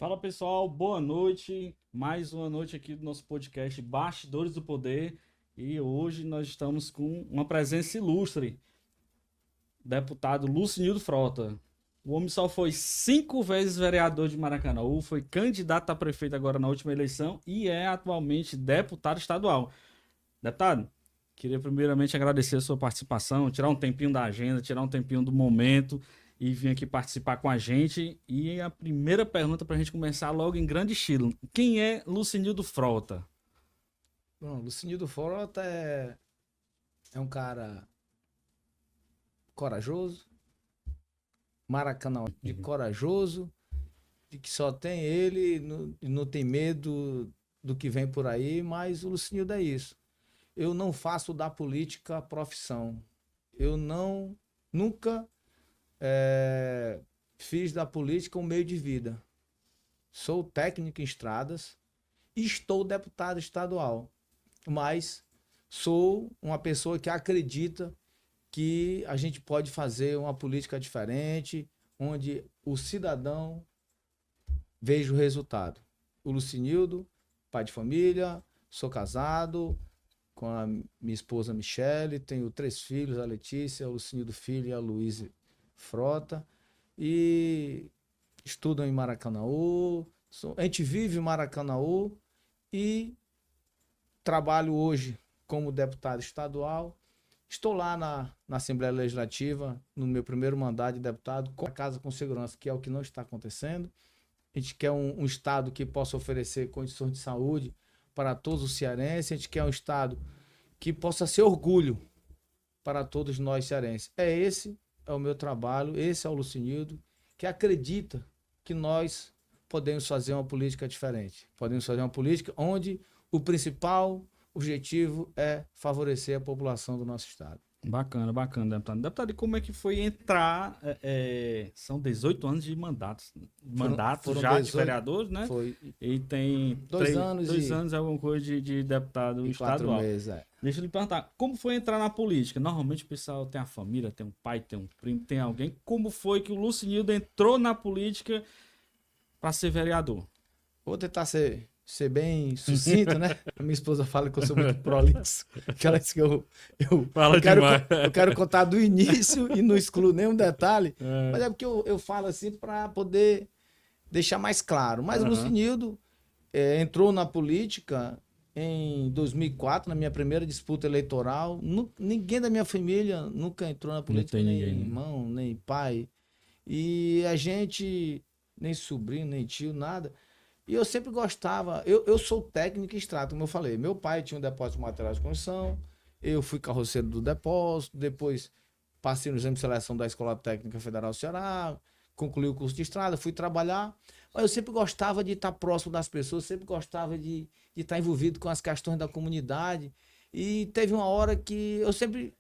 Fala pessoal, boa noite. Mais uma noite aqui do nosso podcast Bastidores do Poder. E hoje nós estamos com uma presença ilustre, deputado Lucinildo Frota. O homem só foi 5 vezes vereador de Maracanaú, foi candidato a prefeito agora na última eleição e é atualmente deputado estadual. Deputado, queria primeiramente agradecer a sua participação, tirar um tempinho da agenda, tirar um tempinho do momento e vir aqui participar com a gente. E a primeira pergunta para a gente começar logo em grande estilo. Quem é Lucinildo Frota? Bom, Lucinildo Frota é um cara corajoso, Maracanã de corajoso, de que só tem ele e não tem medo do que vem por aí, mas o Lucinildo é isso. Eu não faço da política profissão. Eu nunca fiz da política um meio de vida. Sou técnico em estradas e estou deputado estadual. Mas sou uma pessoa que acredita que a gente pode fazer uma política diferente, onde o cidadão veja o resultado. O Lucinildo, pai de família, sou casado com a minha esposa Michele, tenho 3 filhos, a Letícia, o Lucinildo Filho e a Luísa Frota, e estudam em Maracanaú. A gente vive em Maracanaú e trabalho hoje como deputado estadual. Estou lá na Assembleia Legislativa, no meu primeiro mandato de deputado, com a Casa com Segurança, que é o que não está acontecendo. A gente quer um estado que possa oferecer condições de saúde para todos os cearenses. A gente quer um estado que possa ser orgulho para todos nós cearenses. Esse é o meu trabalho, esse é o Lucinildo, que acredita que nós podemos fazer uma política diferente. Podemos fazer uma política onde o principal objetivo é favorecer a população do nosso estado. Bacana, bacana, deputado. Deputado, e como é que foi entrar? São 18 anos de mandatos. Mandatos já 18, de vereador, né? Foi E tem 2 anos 2 anos, alguma coisa de deputado e 4 estadual. meses. Deixa eu lhe perguntar, como foi entrar na política? Normalmente o pessoal tem a família, tem um pai, tem um primo, tem alguém. Como foi que o Lucinildo entrou na política para ser vereador? Vou tentar ser bem sucinto, né? A minha esposa fala que eu sou muito prolixo. Que ela diz que Fala demais. eu quero contar do início e não excluo nenhum detalhe. É. Mas é porque eu falo assim para poder deixar mais claro. Mas o Lucinildo entrou na política em 2004, na minha primeira disputa eleitoral. Ninguém da minha família nunca entrou na política, tem nem ninguém, né? irmão, nem pai. E a gente, nem sobrinho, nem tio, nada. E eu sempre gostava, eu sou técnico em estrada, como eu falei. Meu pai tinha um depósito de materiais de construção, eu fui carroceiro do depósito, depois passei no exame de seleção da Escola Técnica Federal do Ceará, concluí o curso de estrada, fui trabalhar. Mas eu sempre gostava de estar próximo das pessoas, sempre gostava de estar envolvido com as questões da comunidade. E teve uma hora que eu sempre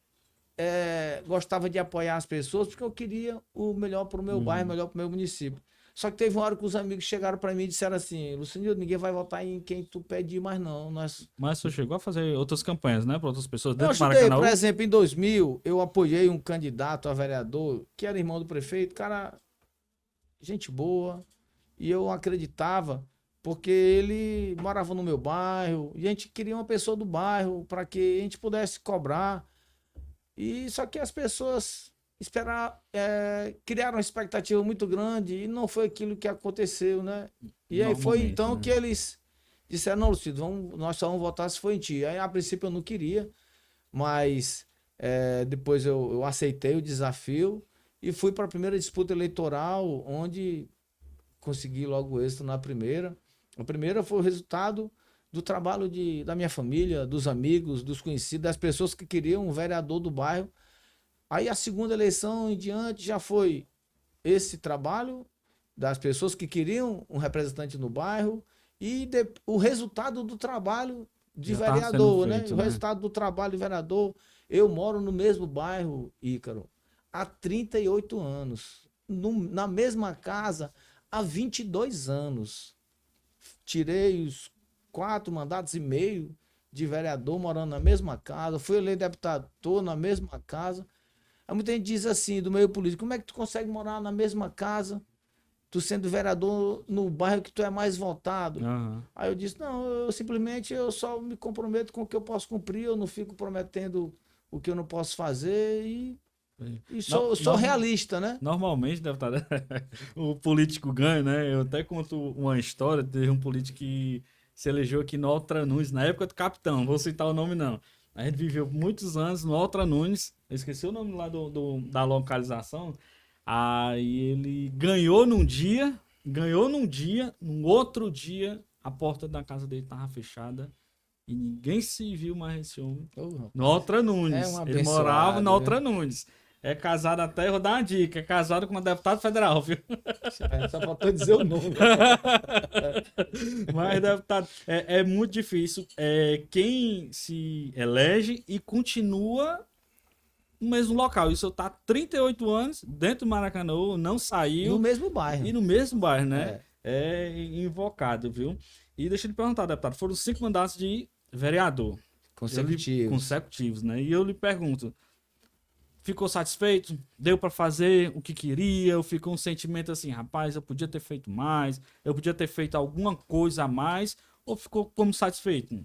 gostava de apoiar as pessoas, porque eu queria o melhor para o meu bairro, o melhor para o meu município. Só que teve uma hora que os amigos chegaram para mim e disseram assim: Lucinildo, ninguém vai votar em quem tu pedir mais não. Mas você chegou a fazer outras campanhas, né? Para outras pessoas Eu dentro do ajudei, Maracanã? por exemplo, em 2000, eu apoiei um candidato a vereador que era irmão do prefeito, cara, gente boa, e eu acreditava, porque ele morava no meu bairro, e a gente queria uma pessoa do bairro para que a gente pudesse cobrar. E só que as pessoas criaram uma expectativa muito grande e não foi aquilo que aconteceu, né? E aí foi Normalmente, então né? que eles disseram: não, Lucido, nós só vamos votar se for em ti. Aí a princípio eu não queria, mas depois eu aceitei o desafio e fui para a primeira disputa eleitoral, onde consegui logo êxito na primeira. A primeira foi o resultado do trabalho da minha família, dos amigos, dos conhecidos, das pessoas que queriam um vereador do bairro. Aí a segunda eleição em diante já foi esse trabalho das pessoas que queriam um representante no bairro e o resultado do trabalho de Já estava sendo vereador, né? feito, O né? resultado do trabalho de vereador. Eu moro no mesmo bairro, Ícaro, há 38 anos, na mesma casa há 22 anos. Tirei os 4 mandatos e meio de vereador morando na mesma casa, fui eleito deputado, estou na mesma casa. Aí muita gente diz assim, do meio político: como é que tu consegue morar na mesma casa tu sendo vereador no bairro que tu é mais votado. Aham. Aí eu disse, não, eu só me comprometo com o que eu posso cumprir, eu não fico prometendo o que eu não posso fazer e sou realista, né? Normalmente, deputado, o político ganha, né? Eu até conto uma história, teve um político que se elegeu aqui no Altra Nunes, na época do capitão, não vou citar o nome não. A gente viveu muitos anos no Altra Nunes, eu esqueci o nome lá da localização, aí ele ganhou num dia, no outro dia, a porta da casa dele tava fechada e ninguém se viu mais esse homem. No Altra Nunes. É um Ele morava no abençoado, Altra Nunes. É casado até, eu vou dar uma dica, é casado com uma deputada federal, viu? Só faltou dizer o nome. Mas, deputado, é muito difícil. Quem se elege e continua no mesmo local. Isso tá 38 anos dentro do Maracanã, não No saiu. mesmo bairro. E no mesmo bairro, né? É invocado, viu? E deixa eu lhe perguntar, deputado, foram 5 mandatos de vereador. Consecutivos, né? E eu lhe pergunto, ficou satisfeito? Deu para fazer o que queria? Ou ficou um sentimento assim, rapaz, eu podia ter feito mais, eu podia ter feito alguma coisa a mais, ou ficou como satisfeito?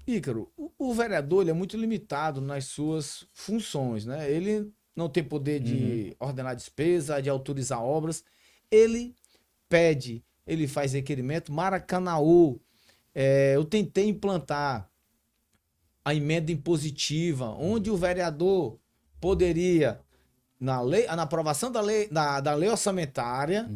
Ícaro, o vereador ele é muito limitado nas suas funções, né? Ele não tem poder de ordenar despesa, de autorizar obras. Ele pede, ele faz requerimento. Maracanaú, eu tentei implantar a emenda impositiva, onde o vereador poderia, na aprovação da lei orçamentária,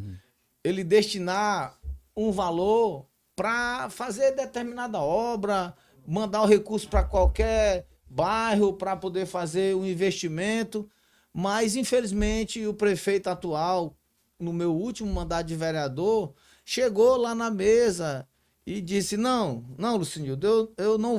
ele destinar um valor para fazer determinada obra, mandar o recurso para qualquer bairro para poder fazer um investimento. Mas, infelizmente, o prefeito atual, no meu último mandato de vereador, chegou lá na mesa e disse, não, Lucinildo, eu não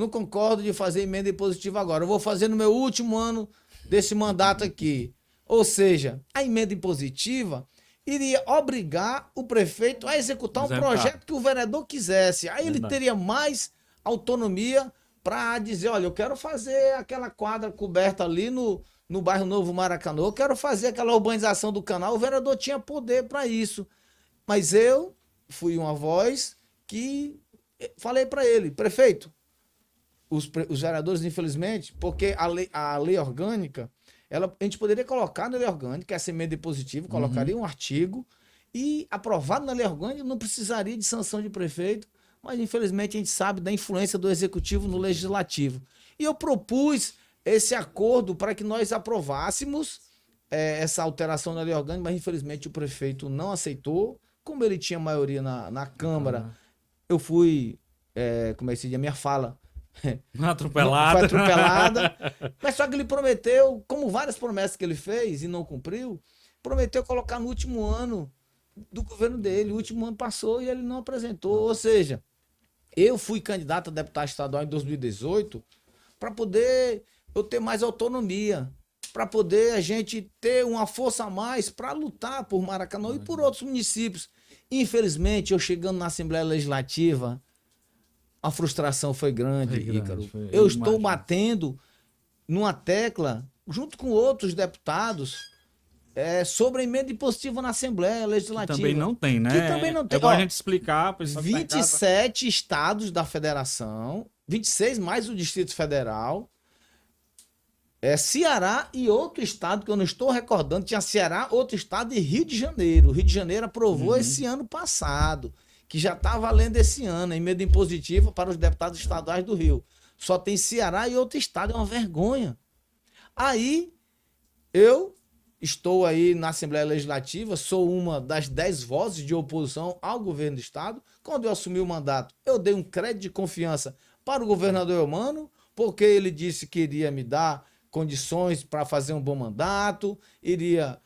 concordo de fazer emenda impositiva agora. Eu vou fazer no meu último ano desse mandato aqui. Ou seja, a emenda impositiva iria obrigar o prefeito a executar um projeto que o vereador quisesse. Aí ele teria mais autonomia para dizer, olha, eu quero fazer aquela quadra coberta ali no bairro Novo Maracanã, eu quero fazer aquela urbanização do canal. O vereador tinha poder para isso. Mas eu fui uma voz que falei para ele, prefeito, os vereadores, infelizmente, porque a lei orgânica, a gente poderia colocar na lei orgânica essa emenda impositiva, colocaria um artigo e aprovado na lei orgânica não precisaria de sanção de prefeito, mas infelizmente a gente sabe da influência do executivo no legislativo. E eu propus esse acordo para que nós aprovássemos essa alteração na lei orgânica, mas infelizmente o prefeito não aceitou. Como ele tinha maioria na Câmara, eu fui, como é que se diz, a minha fala atropelada. Foi atropelada. Mas só que ele prometeu, como várias promessas que ele fez e não cumpriu, prometeu colocar no último ano do governo dele. O último ano passou e ele não apresentou. Ou seja, eu fui candidato a deputado estadual em 2018 para poder eu ter mais autonomia, para poder a gente ter uma força a mais para lutar por Maracanã e por outros municípios. Infelizmente, eu chegando na Assembleia Legislativa, a frustração foi grande, Ícaro. Eu estou batendo numa tecla, junto com outros deputados, sobre a emenda impositiva na Assembleia Legislativa. Que também não tem, né? Que também não tem. É bom a gente explicar. 27 estados da federação, 26 mais o Distrito Federal, Ceará e outro estado, que eu não estou recordando, tinha Ceará, outro estado e Rio de Janeiro. O Rio de Janeiro aprovou esse ano passado, que já está valendo esse ano, a emenda impositiva para os deputados estaduais do Rio. Só tem Ceará e outro estado, é uma vergonha. Aí, eu estou aí na Assembleia Legislativa, sou uma das 10 vozes de oposição ao governo do estado. Quando eu assumi o mandato, eu dei um crédito de confiança para o governador Eumano, porque ele disse que iria me dar condições para fazer um bom mandato, ia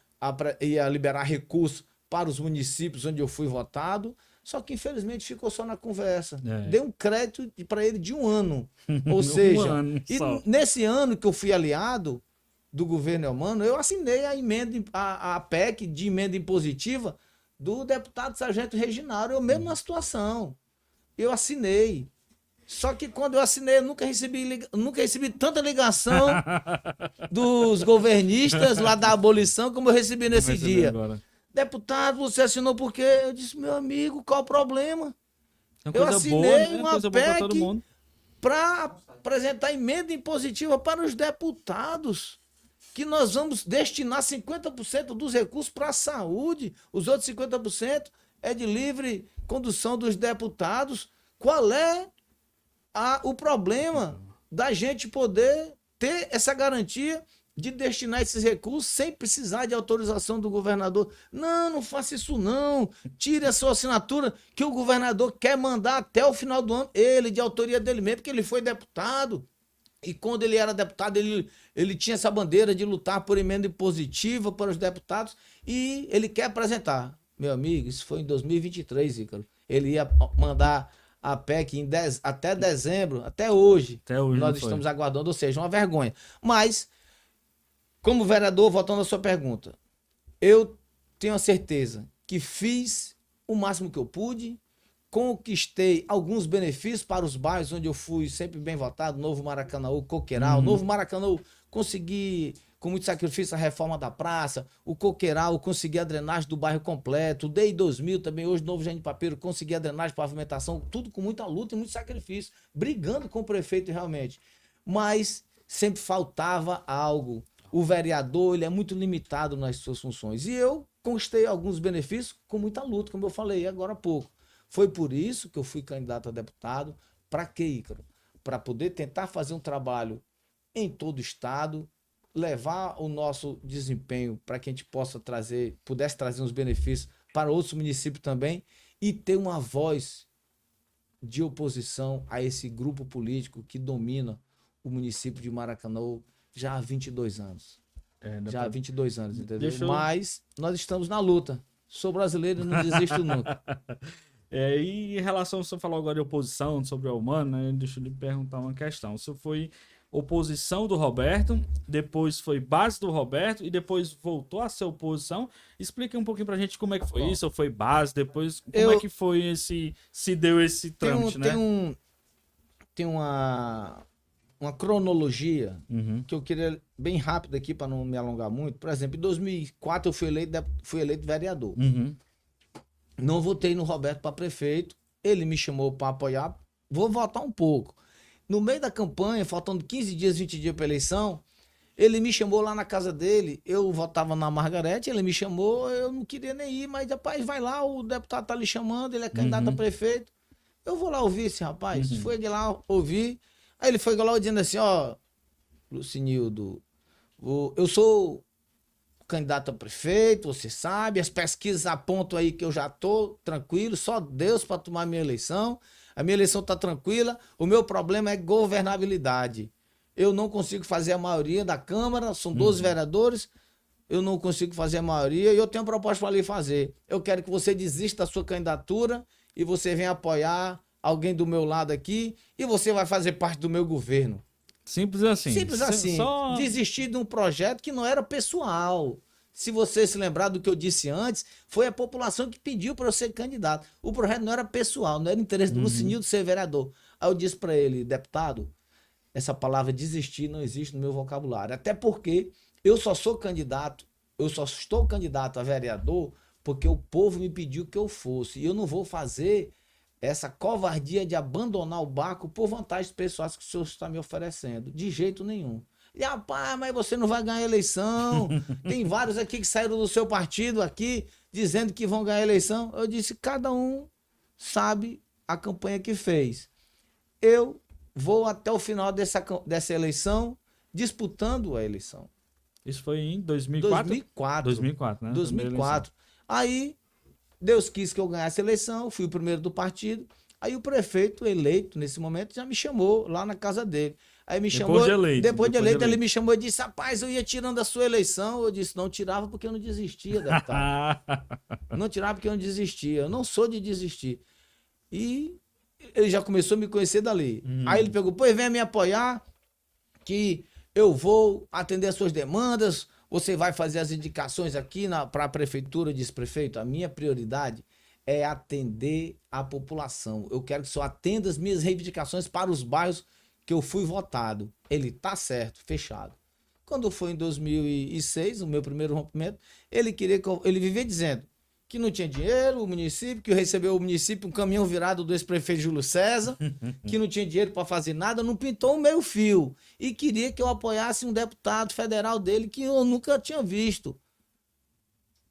liberar recursos para os municípios onde eu fui votado. Só que, infelizmente, ficou só na conversa. Dei um crédito para ele de um ano. Ou seja, nesse ano que eu fui aliado do governo Eumano, eu assinei a PEC de emenda impositiva do deputado Sargento Reginaldo. Eu mesmo na situação. Eu assinei. Só que quando eu assinei, eu nunca recebi tanta ligação dos governistas lá da abolição como eu recebi nesse Vai receber dia. agora. Deputado, você assinou por quê? Eu disse, meu amigo, qual o problema? É uma Eu coisa boa, assinei né? uma Coisa boa pra todo PEC mundo. para apresentar emenda impositiva para os deputados, que nós vamos destinar 50% dos recursos para a saúde, os outros 50% é de livre condução dos deputados. Qual é o problema da gente poder ter essa garantia de destinar esses recursos sem precisar de autorização do governador? Não, não faça isso não. Tire a sua assinatura que o governador quer mandar até o final do ano, ele, de autoria dele mesmo, porque ele foi deputado. E quando ele era deputado, ele tinha essa bandeira de lutar por emenda impositiva para os deputados e ele quer apresentar. Meu amigo, isso foi em 2023, Ícaro. Ele ia mandar a PEC até dezembro, até hoje. Até hoje nós não foi. estamos aguardando, ou seja, uma vergonha. Mas, como vereador, voltando à sua pergunta, eu tenho a certeza que fiz o máximo que eu pude, conquistei alguns benefícios para os bairros onde eu fui sempre bem votado, Novo Maracanaú, Coqueiral. Novo Maracanaú, consegui, com muito sacrifício, a reforma da praça. O Coqueiral, consegui a drenagem do bairro completo. O DEI 2000 também, hoje Novo Engenho de Papeiro, consegui a drenagem, pavimentação, tudo com muita luta e muito sacrifício, brigando com o prefeito realmente. Mas sempre faltava algo. O vereador, ele é muito limitado nas suas funções. E eu conquistei alguns benefícios com muita luta, como eu falei agora há pouco. Foi por isso que eu fui candidato a deputado. Para quê, Ícaro? Para poder tentar fazer um trabalho em todo o estado, levar o nosso desempenho para que a gente pudesse trazer uns benefícios para outros municípios também e ter uma voz de oposição a esse grupo político que domina o município de Maracanã já há 22 anos. Já há 22 anos, entendeu? Mas nós estamos na luta. Sou brasileiro e não desisto nunca. E em relação, você falou agora de oposição, sobre o Humano, né? Deixa eu lhe perguntar uma questão. Você foi oposição do Roberto, depois foi base do Roberto e depois voltou a ser oposição. Explique um pouquinho pra gente como é que foi isso, ou foi base, depois como é que foi se deu esse trâmite, né? Tem uma cronologia que eu queria bem rápido aqui para não me alongar muito. Por exemplo, em 2004 eu fui eleito vereador. Não votei no Roberto para prefeito. Ele me chamou para apoiar. Vou votar um pouco. No meio da campanha, faltando 15 dias, 20 dias para eleição, ele me chamou lá na casa dele. Eu votava na Margarete, ele me chamou. Eu não queria nem ir, mas rapaz, vai lá, o deputado tá lhe chamando, ele é candidato a prefeito. Eu vou lá ouvir esse rapaz. Foi lá ouvir. Aí ele foi lá dizendo assim: ó, Lucinildo, eu sou candidato a prefeito, você sabe, as pesquisas apontam aí que eu já tô tranquilo, só Deus para tomar minha eleição. A minha eleição tá tranquila, o meu problema é governabilidade. Eu não consigo fazer a maioria da Câmara, são 12 vereadores, eu não consigo fazer a maioria e eu tenho uma proposta para lhe fazer. Eu quero que você desista da sua candidatura e você venha apoiar alguém do meu lado aqui e você vai fazer parte do meu governo. Simples assim. Simples assim. Desistir de um projeto que não era pessoal. Se você se lembrar do que eu disse antes, foi a população que pediu para eu ser candidato. O projeto não era pessoal, não era interesse do Lucinildo ser vereador. Aí eu disse para ele: deputado, essa palavra desistir não existe no meu vocabulário. Até porque eu só estou candidato a vereador porque o povo me pediu que eu fosse. E eu não vou fazer essa covardia de abandonar o barco por vantagens pessoais que o senhor está me oferecendo. De jeito nenhum. E, rapaz, mas você não vai ganhar eleição. Tem vários aqui que saíram do seu partido aqui, dizendo que vão ganhar eleição. Eu disse, cada um sabe a campanha que fez. Eu vou até o final dessa eleição, disputando a eleição. Isso foi em 2004? 2004, né? 2004. Aí, Deus quis que eu ganhasse a eleição, fui o primeiro do partido. Aí o prefeito eleito, nesse momento, já me chamou lá na casa dele. Aí me chamou. Depois de eleito, ele me chamou e disse: rapaz, eu ia tirando a sua eleição. Eu disse: não tirava porque eu não desistia, deputado. Não tirava porque eu não desistia. Eu não sou de desistir. E ele já começou a me conhecer dali. Aí ele pegou: pois venha me apoiar, que eu vou atender as suas demandas. Você vai fazer as indicações aqui para a prefeitura. Eu disse: prefeito, a minha prioridade é atender a população. Eu quero que o senhor atenda as minhas reivindicações para os bairros que eu fui votado. Ele tá certo, fechado. Quando foi em 2006, o meu primeiro rompimento, ele queria que ele vivia dizendo que não tinha dinheiro, o município, que recebeu o município um caminhão virado do ex-prefeito Júlio César, que não tinha dinheiro para fazer nada, não pintou um meio fio. E queria que eu apoiasse um deputado federal dele que eu nunca tinha visto.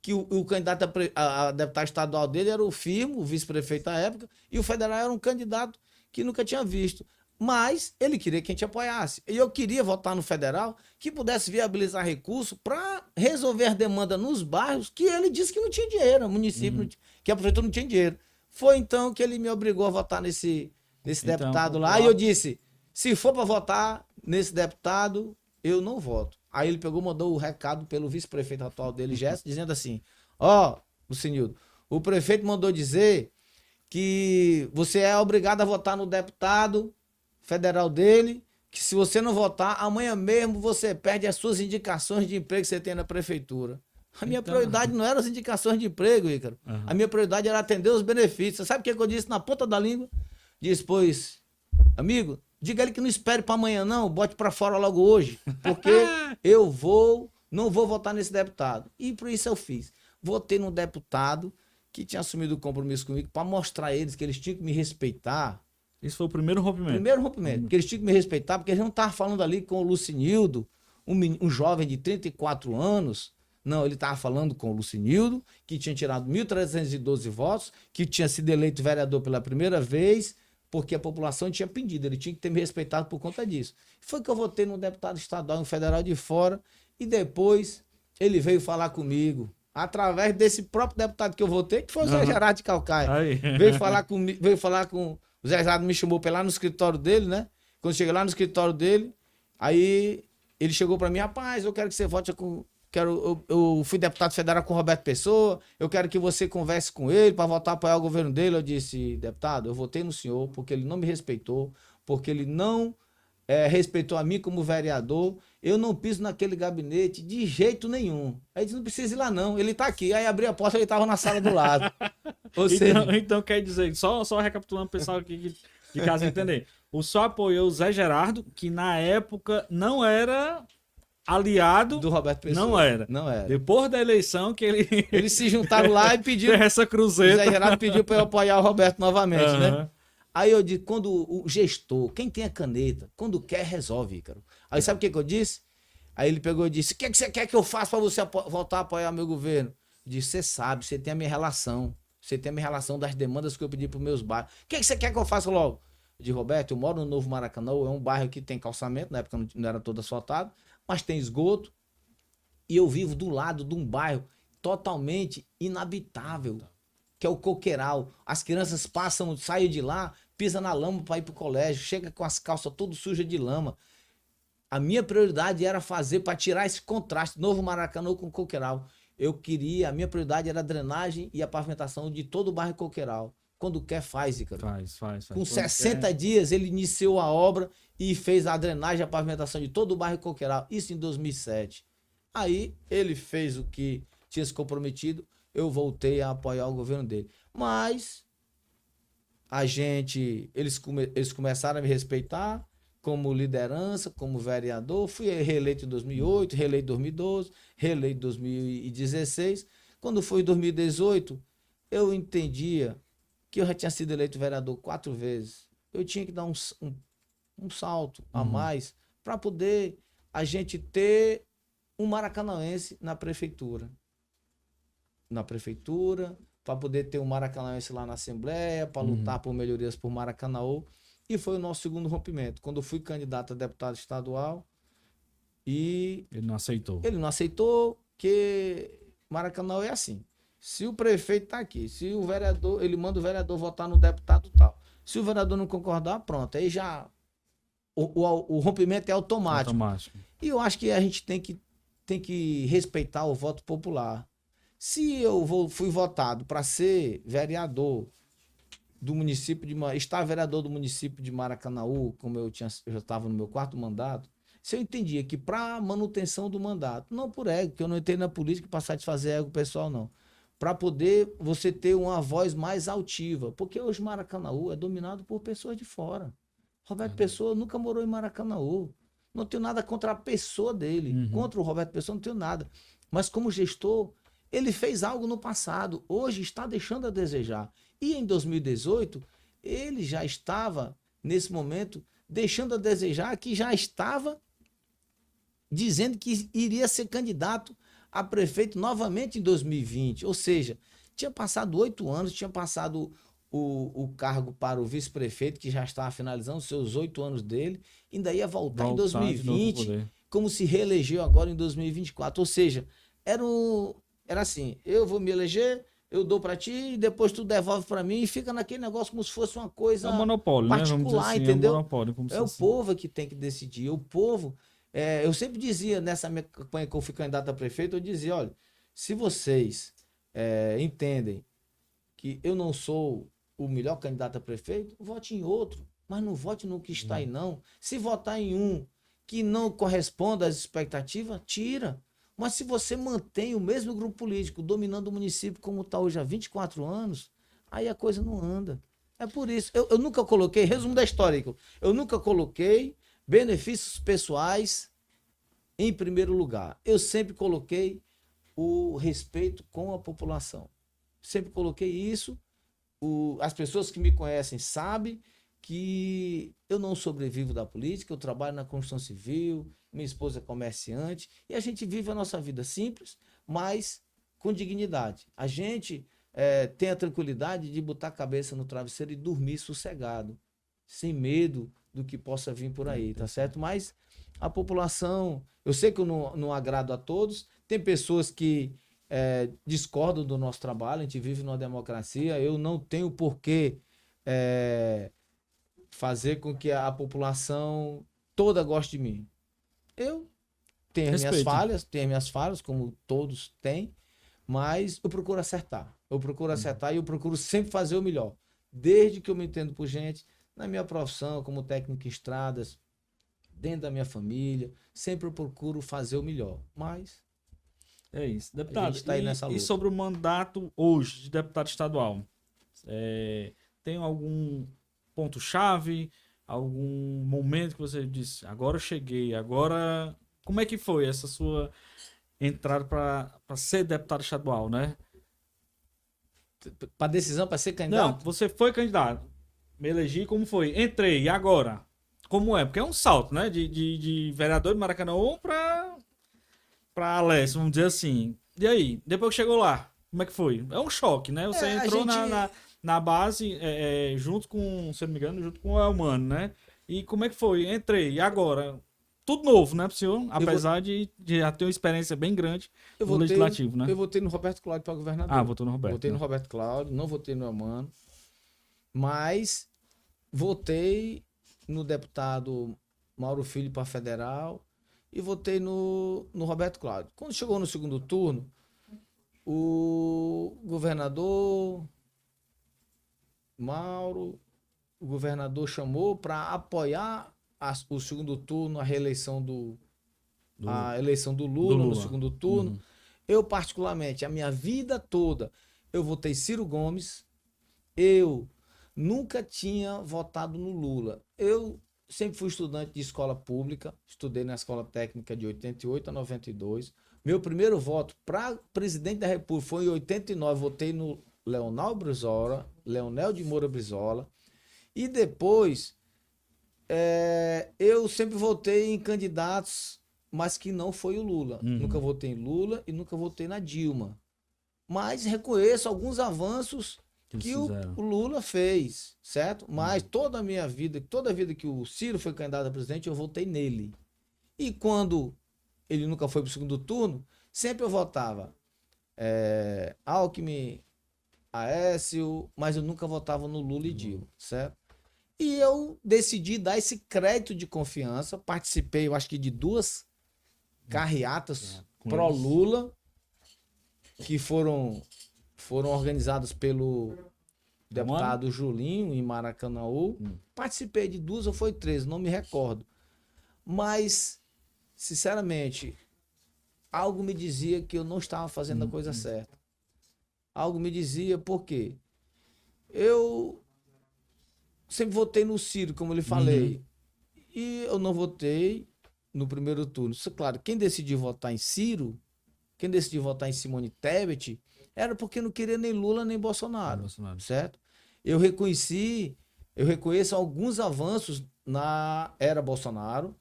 Que o candidato a deputado estadual dele era o Firmo, o vice-prefeito da época, e o federal era um candidato que nunca tinha visto. Mas ele queria que a gente apoiasse. E eu queria votar no federal que pudesse viabilizar recursos para resolver as demandas nos bairros que ele disse que não tinha dinheiro, o município, que a prefeitura não tinha dinheiro. Foi então que ele me obrigou a votar nesse Então, deputado lá. E eu disse, se for para votar nesse deputado, eu não voto. Aí ele pegou, mandou o recado pelo vice-prefeito atual dele, Gerson, dizendo assim, ó, Lucinildo, o prefeito mandou dizer que você é obrigado a votar no deputado federal dele, que se você não votar, amanhã mesmo você perde as suas indicações de emprego que você tem na prefeitura. A minha prioridade não era as indicações de emprego, Ícaro. A minha prioridade era atender os benefícios. Sabe o que eu disse na ponta da língua? Disse, pois, amigo, diga ele que não espere para amanhã não, bote para fora logo hoje, porque eu não vou votar nesse deputado. E por isso eu fiz. Votei num deputado que tinha assumido o compromisso comigo para mostrar a eles que eles tinham que me respeitar. Esse foi o primeiro rompimento. Primeiro rompimento, que eles tinham que me respeitar, porque eles não estavam falando ali com o Lucinildo, um jovem de 34 anos. Não, ele estava falando com o Lucinildo, que tinha tirado 1.312 votos, que tinha sido eleito vereador pela primeira vez, porque a população tinha pedido, ele tinha que ter me respeitado por conta disso. Foi que eu votei no deputado estadual e no federal de fora, e depois ele veio falar comigo, através desse próprio deputado que eu votei, que foi o Zé Gerardo de Calcaia. Veio falar com o Zé Gerardo, me chamou para lá no escritório dele, né? Quando eu cheguei lá no escritório dele, aí ele chegou para mim, rapaz, eu quero que você vote com... Eu fui deputado federal com o Roberto Pessoa, eu quero que você converse com ele para votar apoiar o governo dele. Eu disse, deputado, eu votei no senhor porque ele não me respeitou, porque ele não respeitou a mim como vereador, eu não piso naquele gabinete de jeito nenhum. Aí ele disse, não precisa ir lá não, ele tá aqui. Aí abri a porta, ele tava na sala do lado. Ou seja... então quer dizer, só recapitulando o pessoal aqui de casa entender, o senhor apoiou o Zé Gerardo, que na época não era... aliado do Roberto Pessoa. Não era. Depois da eleição que eles se juntaram lá e pediram... essa cruzeta. O Zé Gerardo pediu para eu apoiar o Roberto novamente, né? Aí eu disse, quando o gestor, quem tem a caneta, quando quer, resolve, Ícaro. Aí sabe o que eu disse? Aí ele pegou e disse, o que você quer que eu faça para você voltar a apoiar meu governo? Eu disse, você sabe, você tem a minha relação. Você tem a minha relação das demandas que eu pedi para os meus bairros. O que você quer que eu faça logo? Eu disse, Roberto, eu moro no Novo Maracanã, é um bairro que tem calçamento, na época não era todo asfaltado, mas tem esgoto, e eu vivo do lado de um bairro totalmente inabitável, que é o Coqueiral. As crianças passam, saem de lá, pisam na lama para ir para o colégio, chega com as calças todas sujas de lama. A minha prioridade era fazer para tirar esse contraste, Novo Maracanã com Coqueiral. A minha prioridade era a drenagem e a pavimentação de todo o bairro Coqueiral. Quando quer, faz, Ícaro. Faz. Com 60 dias, ele iniciou a obra e fez a drenagem e a pavimentação de todo o bairro Coqueiral. Isso em 2007. Aí, ele fez o que tinha se comprometido, eu voltei a apoiar o governo dele. Mas, eles começaram a me respeitar como liderança, como vereador. Fui reeleito em 2008, reeleito em 2012, reeleito em 2016. Quando foi em 2018, eu entendia que eu já tinha sido eleito vereador 4 vezes. Eu tinha que dar um salto a mais para poder a gente ter um maracanãense na prefeitura. Para poder ter um maracanãense lá na Assembleia, para lutar por melhorias por Maracanaú. E foi o nosso segundo rompimento. Quando eu fui candidato a deputado estadual e... Ele não aceitou. Ele não aceitou, que Maracanaú é assim. Se o prefeito tá aqui, se o vereador, ele manda o vereador votar no deputado tal. Se o vereador não concordar, pronto. Aí já o rompimento é automático. E eu acho que a gente tem que respeitar o voto popular. Se eu fui votado para ser vereador do município estar vereador do município de Maracanaú, como eu já estava no meu 4º mandato, se eu entendia que para manutenção do mandato, não por ego, que eu não entrei na política para satisfazer ego pessoal, não. para poder você ter uma voz mais altiva. Porque hoje Maracanaú é dominado por pessoas de fora. Roberto Pessoa nunca morou em Maracanaú. Não tenho nada contra a pessoa dele. Contra o Roberto Pessoa não tenho nada. Mas como gestor, ele fez algo no passado. Hoje está deixando a desejar. E em 2018, ele já estava, nesse momento, deixando a desejar, que já estava dizendo que iria ser candidato a prefeito novamente em 2020. Ou seja, tinha passado 8 anos, tinha passado o cargo para o vice-prefeito, que já estava finalizando os seus 8 anos dele, ainda ia voltar em 2020, como se reelegeu agora em 2024. Ou seja, era assim, eu vou me eleger, eu dou para ti e depois tu devolve para mim e fica naquele negócio como se fosse uma coisa monopólio, particular, né? Vamos dizer assim, entendeu? É um monopólio, como é o povo que tem que decidir. O povo, eu sempre dizia nessa minha campanha que eu fui candidato a prefeito, eu dizia, olha, se vocês entendem que eu não sou o melhor candidato a prefeito, vote em outro, mas não vote no que está aí não. Se votar em um que não corresponda às expectativas, tira. Mas se você mantém o mesmo grupo político dominando o município como está hoje há 24 anos, aí a coisa não anda. É por isso. Eu nunca coloquei, resumo da história, eu nunca coloquei benefícios pessoais em primeiro lugar. Eu sempre coloquei o respeito com a população. Sempre coloquei isso. As pessoas que me conhecem sabem que eu não sobrevivo da política, eu trabalho na construção civil, minha esposa é comerciante, e a gente vive a nossa vida simples, mas com dignidade. A gente tem a tranquilidade de botar a cabeça no travesseiro e dormir sossegado, sem medo do que possa vir por aí, tá certo? Mas a população, eu sei que eu não agrado a todos, tem pessoas que discordam do nosso trabalho, a gente vive numa democracia, eu não tenho por que fazer com que a população toda goste de mim. Eu tenho as minhas falhas, como todos têm, mas eu procuro acertar. E eu procuro sempre fazer o melhor. Desde que eu me entendo por gente, na minha profissão, como técnico em estradas, dentro da minha família, sempre eu procuro fazer o melhor. Mas é isso. Deputado, tá aí nessa luta. E sobre o mandato hoje de deputado estadual? Tem algum ponto-chave? Algum momento que você disse, agora eu cheguei, agora... Como é que foi essa sua entrada para ser deputado estadual, né? Para decisão, para ser candidato? Não, você foi candidato. Me elegi, como foi? Entrei, e agora? Como é? Porque é um salto, né? De vereador de Maracanaú para Alessio, vamos dizer assim. E aí? Depois que chegou lá, como é que foi? É um choque, né? Você entrou na base, junto com, se eu não me engano, junto com o Elmano, né? E como é que foi? Entrei, e agora? Tudo novo, né, pro senhor? Apesar de já ter uma experiência bem grande no legislativo, né? Eu votei no Roberto Cláudio para governador. Votou no Roberto. Votei no Roberto Cláudio, não votei no Elmano. Mas votei no deputado Mauro Filho para federal e votei no Roberto Cláudio. Quando chegou no segundo turno, o governador Mauro, o governador chamou para apoiar o segundo turno, a reeleição a eleição do Lula no segundo turno. Eu, particularmente, a minha vida toda, eu votei Ciro Gomes. Eu nunca tinha votado no Lula. Eu sempre fui estudante de escola pública, estudei na escola técnica de 88 a 92. Meu primeiro voto para presidente da República foi em 89, votei no Leonel de Moura Brizola. E depois, eu sempre votei em candidatos, mas que não foi o Lula. Nunca votei em Lula e nunca votei na Dilma. Mas reconheço alguns avanços que o Lula fez, certo? Mas toda a vida que o Ciro foi candidato a presidente, eu votei nele. E quando ele nunca foi para o segundo turno, sempre eu votava Alckmin, Aécio, mas eu nunca votava no Lula e Dilma, certo? E eu decidi dar esse crédito de confiança, participei, eu acho que de 2 carreatas pró-Lula, que foram organizadas pelo deputado Julinho, em Maracanaú. Participei de 2 ou foi 3, não me recordo. Mas, sinceramente, algo me dizia que eu não estava fazendo a coisa certa. Algo me dizia, por quê? Eu sempre votei no Ciro, como eu lhe falei. E eu não votei no primeiro turno. Isso, claro, quem decidiu votar em Ciro, quem decidiu votar em Simone Tebet, era porque não queria nem Lula nem Bolsonaro, certo? Eu reconheço alguns avanços na era Bolsonaro,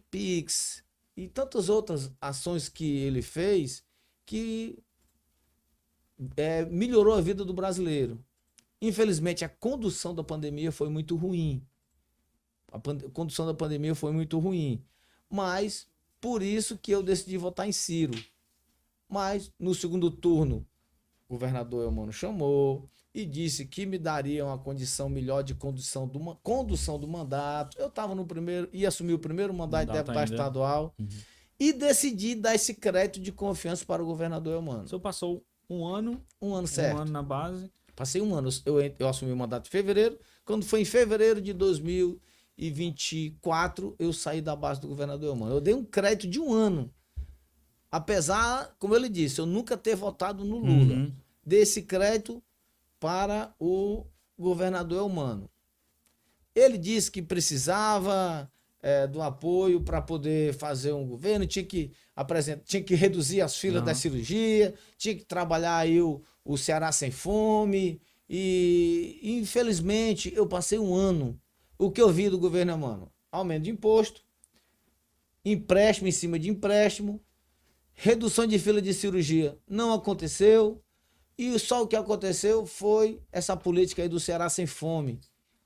Pix e tantas outras ações que ele fez que melhorou a vida do brasileiro. Infelizmente, a condução da pandemia foi muito ruim. Condução da pandemia foi muito ruim. Mas, por isso que eu decidi votar em Ciro. Mas, no segundo turno, o governador Elmano chamou e disse que me daria uma condição melhor de condução do mandato. Eu estava no primeiro, ia assumir o primeiro mandato de deputado estadual e decidi dar esse crédito de confiança para o governador Elmano. O senhor passou um ano certo. Um ano na base. Passei um ano. Eu assumi o mandato em fevereiro. Quando foi em fevereiro de 2024, eu saí da base do governador Elmano. Eu dei um crédito de um ano. Apesar, como ele disse, eu nunca ter votado no Lula. Dei esse crédito para o governador Elmano. Ele disse que precisava do apoio para poder fazer um governo, tinha que reduzir as filas da cirurgia, tinha que trabalhar aí o Ceará sem fome. E, infelizmente, eu passei um ano. O que eu vi do governo Elmano? Aumento de imposto, empréstimo em cima de empréstimo, redução de fila de cirurgia não aconteceu. E só o que aconteceu foi essa política aí do Ceará sem fome,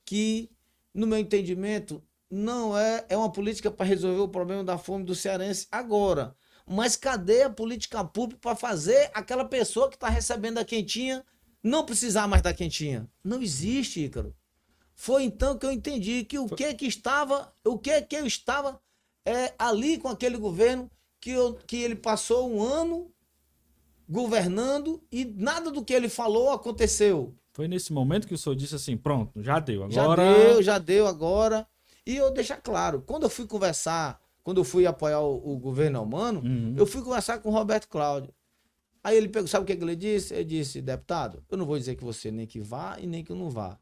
que, no meu entendimento, não é uma política para resolver o problema da fome do cearense agora. Mas cadê a política pública para fazer aquela pessoa que está recebendo a quentinha não precisar mais da quentinha? Não existe, Ícaro. Foi então que eu entendi que eu estava ali com aquele governo que ele passou um ano governando e nada do que ele falou aconteceu. Foi nesse momento que o senhor disse assim, pronto, já deu, agora... Já deu agora. E eu deixar claro, quando eu fui apoiar o governo Elmano, eu fui conversar com o Roberto Cláudio. Aí ele pegou, sabe o que ele disse? Ele disse, deputado, eu não vou dizer que você nem que vá e nem que eu não vá.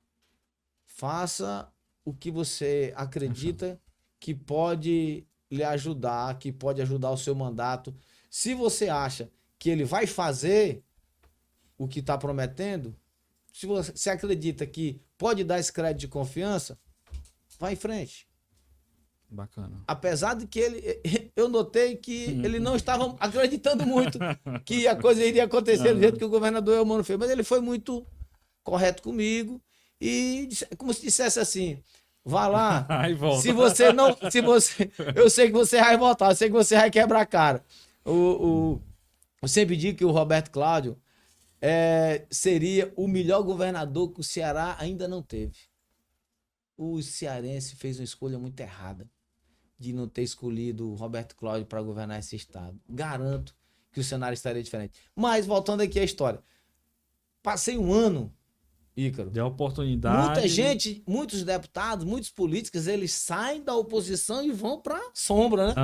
Faça o que você acredita que pode lhe ajudar, que pode ajudar o seu mandato. Se você acha que ele vai fazer o que está prometendo, se você acredita que pode dar esse crédito de confiança, vai em frente. Bacana. Apesar de que eu notei que ele não estava acreditando muito que a coisa iria acontecer do jeito que o governador Elmano fez, mas ele foi muito correto comigo e como se dissesse assim, vá lá, eu sei que você vai voltar, eu sei que você vai quebrar a cara. Eu sempre digo que o Roberto Cláudio seria o melhor governador que o Ceará ainda não teve. O cearense fez uma escolha muito errada de não ter escolhido o Roberto Cláudio para governar esse estado. Garanto que o cenário estaria diferente. Mas, voltando aqui à história, passei um ano, Ícaro. Deu oportunidade. Muita gente, muitos deputados, muitos políticos, eles saem da oposição e vão para sombra, né?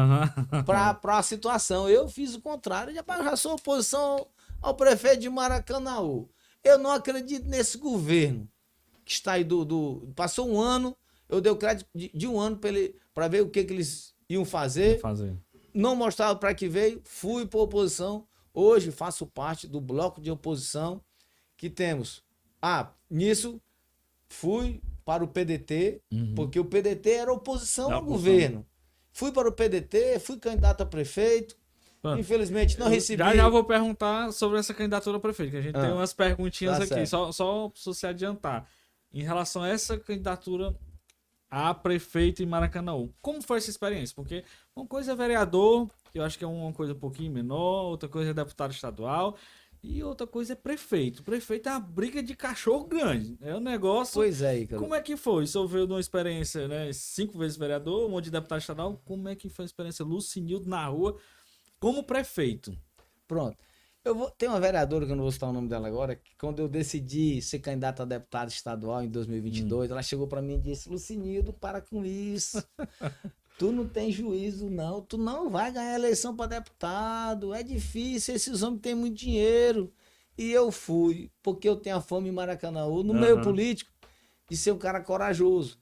Para a situação. Eu fiz o contrário, já sou oposição ao prefeito de Maracanaú. Eu não acredito nesse governo que está aí passou um ano, eu dei o crédito de um ano para ver o que eles iam fazer. Não mostrava para que veio, fui para a oposição. Hoje faço parte do bloco de oposição que temos. Nisso fui para o PDT, porque o PDT era oposição ao governo. Fui para o PDT, fui candidato a prefeito. Infelizmente não recebi. Já vou perguntar sobre essa candidatura a prefeito, que a gente tem umas perguntinhas aqui, só para você adiantar. Em relação a essa candidatura a prefeito em Maracanaú, como foi essa experiência? Porque uma coisa é vereador, que eu acho que é uma coisa um pouquinho menor, outra coisa é deputado estadual, e outra coisa é prefeito. Prefeito é uma briga de cachorro grande. É um negócio... Pois é, Ícaro. Como é que foi? O senhor veio de uma experiência, né? 5 vezes vereador, um monte de deputado estadual. Como é que foi a experiência Lucinildo na rua como prefeito? Pronto. Tem uma vereadora, que eu não vou citar o nome dela agora, que quando eu decidi ser candidato a deputado estadual em 2022, ela chegou para mim e disse, Lucinildo, para com isso. Tu não tem juízo, não. Tu não vai ganhar eleição para deputado. É difícil, esses homens têm muito dinheiro. E eu fui, porque eu tenho a fama em Maracanaú, no meio político, de ser um cara corajoso.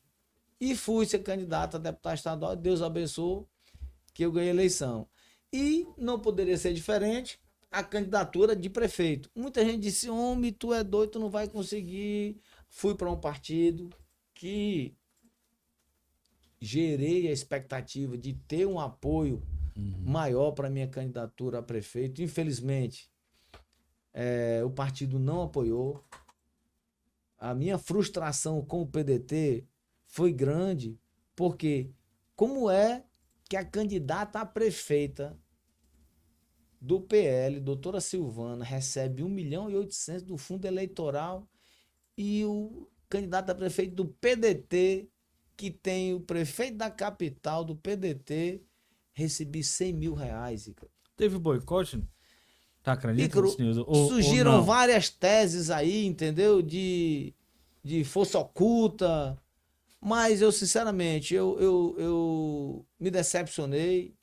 E fui ser candidato a deputado estadual, Deus abençoe, que eu ganhei a eleição. E não poderia ser diferente a candidatura de prefeito. Muita gente disse, homem, tu é doido, tu não vai conseguir. Fui para um partido que gerei a expectativa de ter um apoio maior para minha candidatura a prefeito. Infelizmente, o partido não apoiou. A minha frustração com o PDT foi grande, porque como é que a candidata a prefeita do PL, doutora Silvana, recebe 1.800.000 do fundo eleitoral e o candidato a prefeito do PDT, que tem o prefeito da capital do PDT, recebi R$100.000, Ícaro. Teve boicote? Tá, acredita? Ícaro, surgiram ou não? várias teses aí, entendeu? De força oculta, mas eu, sinceramente, eu me decepcionei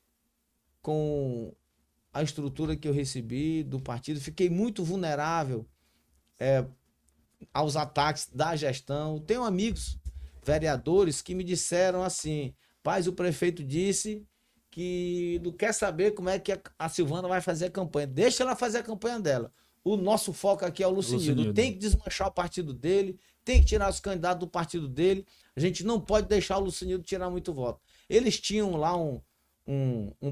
com a estrutura que eu recebi do partido. Fiquei muito vulnerável aos ataques da gestão. Tenho amigos vereadores que me disseram assim, paz, o prefeito disse que não quer saber como é que a Silvana vai fazer a campanha. Deixa ela fazer a campanha dela. O nosso foco aqui é o Lucinildo. Tem que desmanchar o partido dele, tem que tirar os candidatos do partido dele. A gente não pode deixar o Lucinildo tirar muito voto. Eles tinham lá um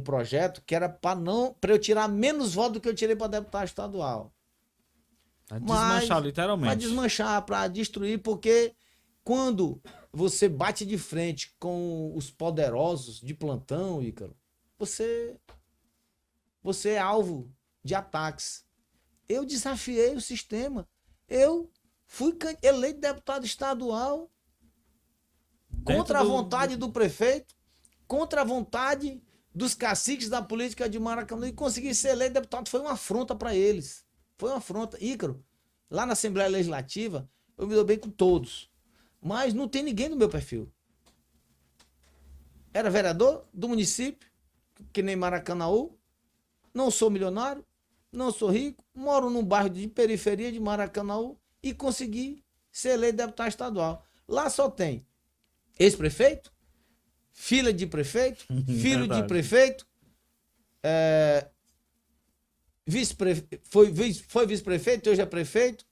projeto que era para eu tirar menos votos do que eu tirei para deputado estadual. Pra desmanchar, literalmente. Para desmanchar, para destruir, porque quando você bate de frente com os poderosos de plantão, Ícaro, você é alvo de ataques. Eu desafiei o sistema. Eu fui eleito deputado estadual contra a vontade do prefeito, contra a vontade dos caciques da política de Maracanã, e consegui ser eleito deputado. Foi uma afronta para eles. Foi uma afronta. Ícaro, lá na Assembleia Legislativa, eu me dou bem com todos. Mas não tem ninguém no meu perfil. Era vereador do município, que nem Maracanaú. Não sou milionário, não sou rico, moro num bairro de periferia de Maracanaú e consegui ser eleito deputado estadual. Lá só tem ex-prefeito, filha de prefeito, filho de prefeito, foi vice-prefeito, hoje é prefeito,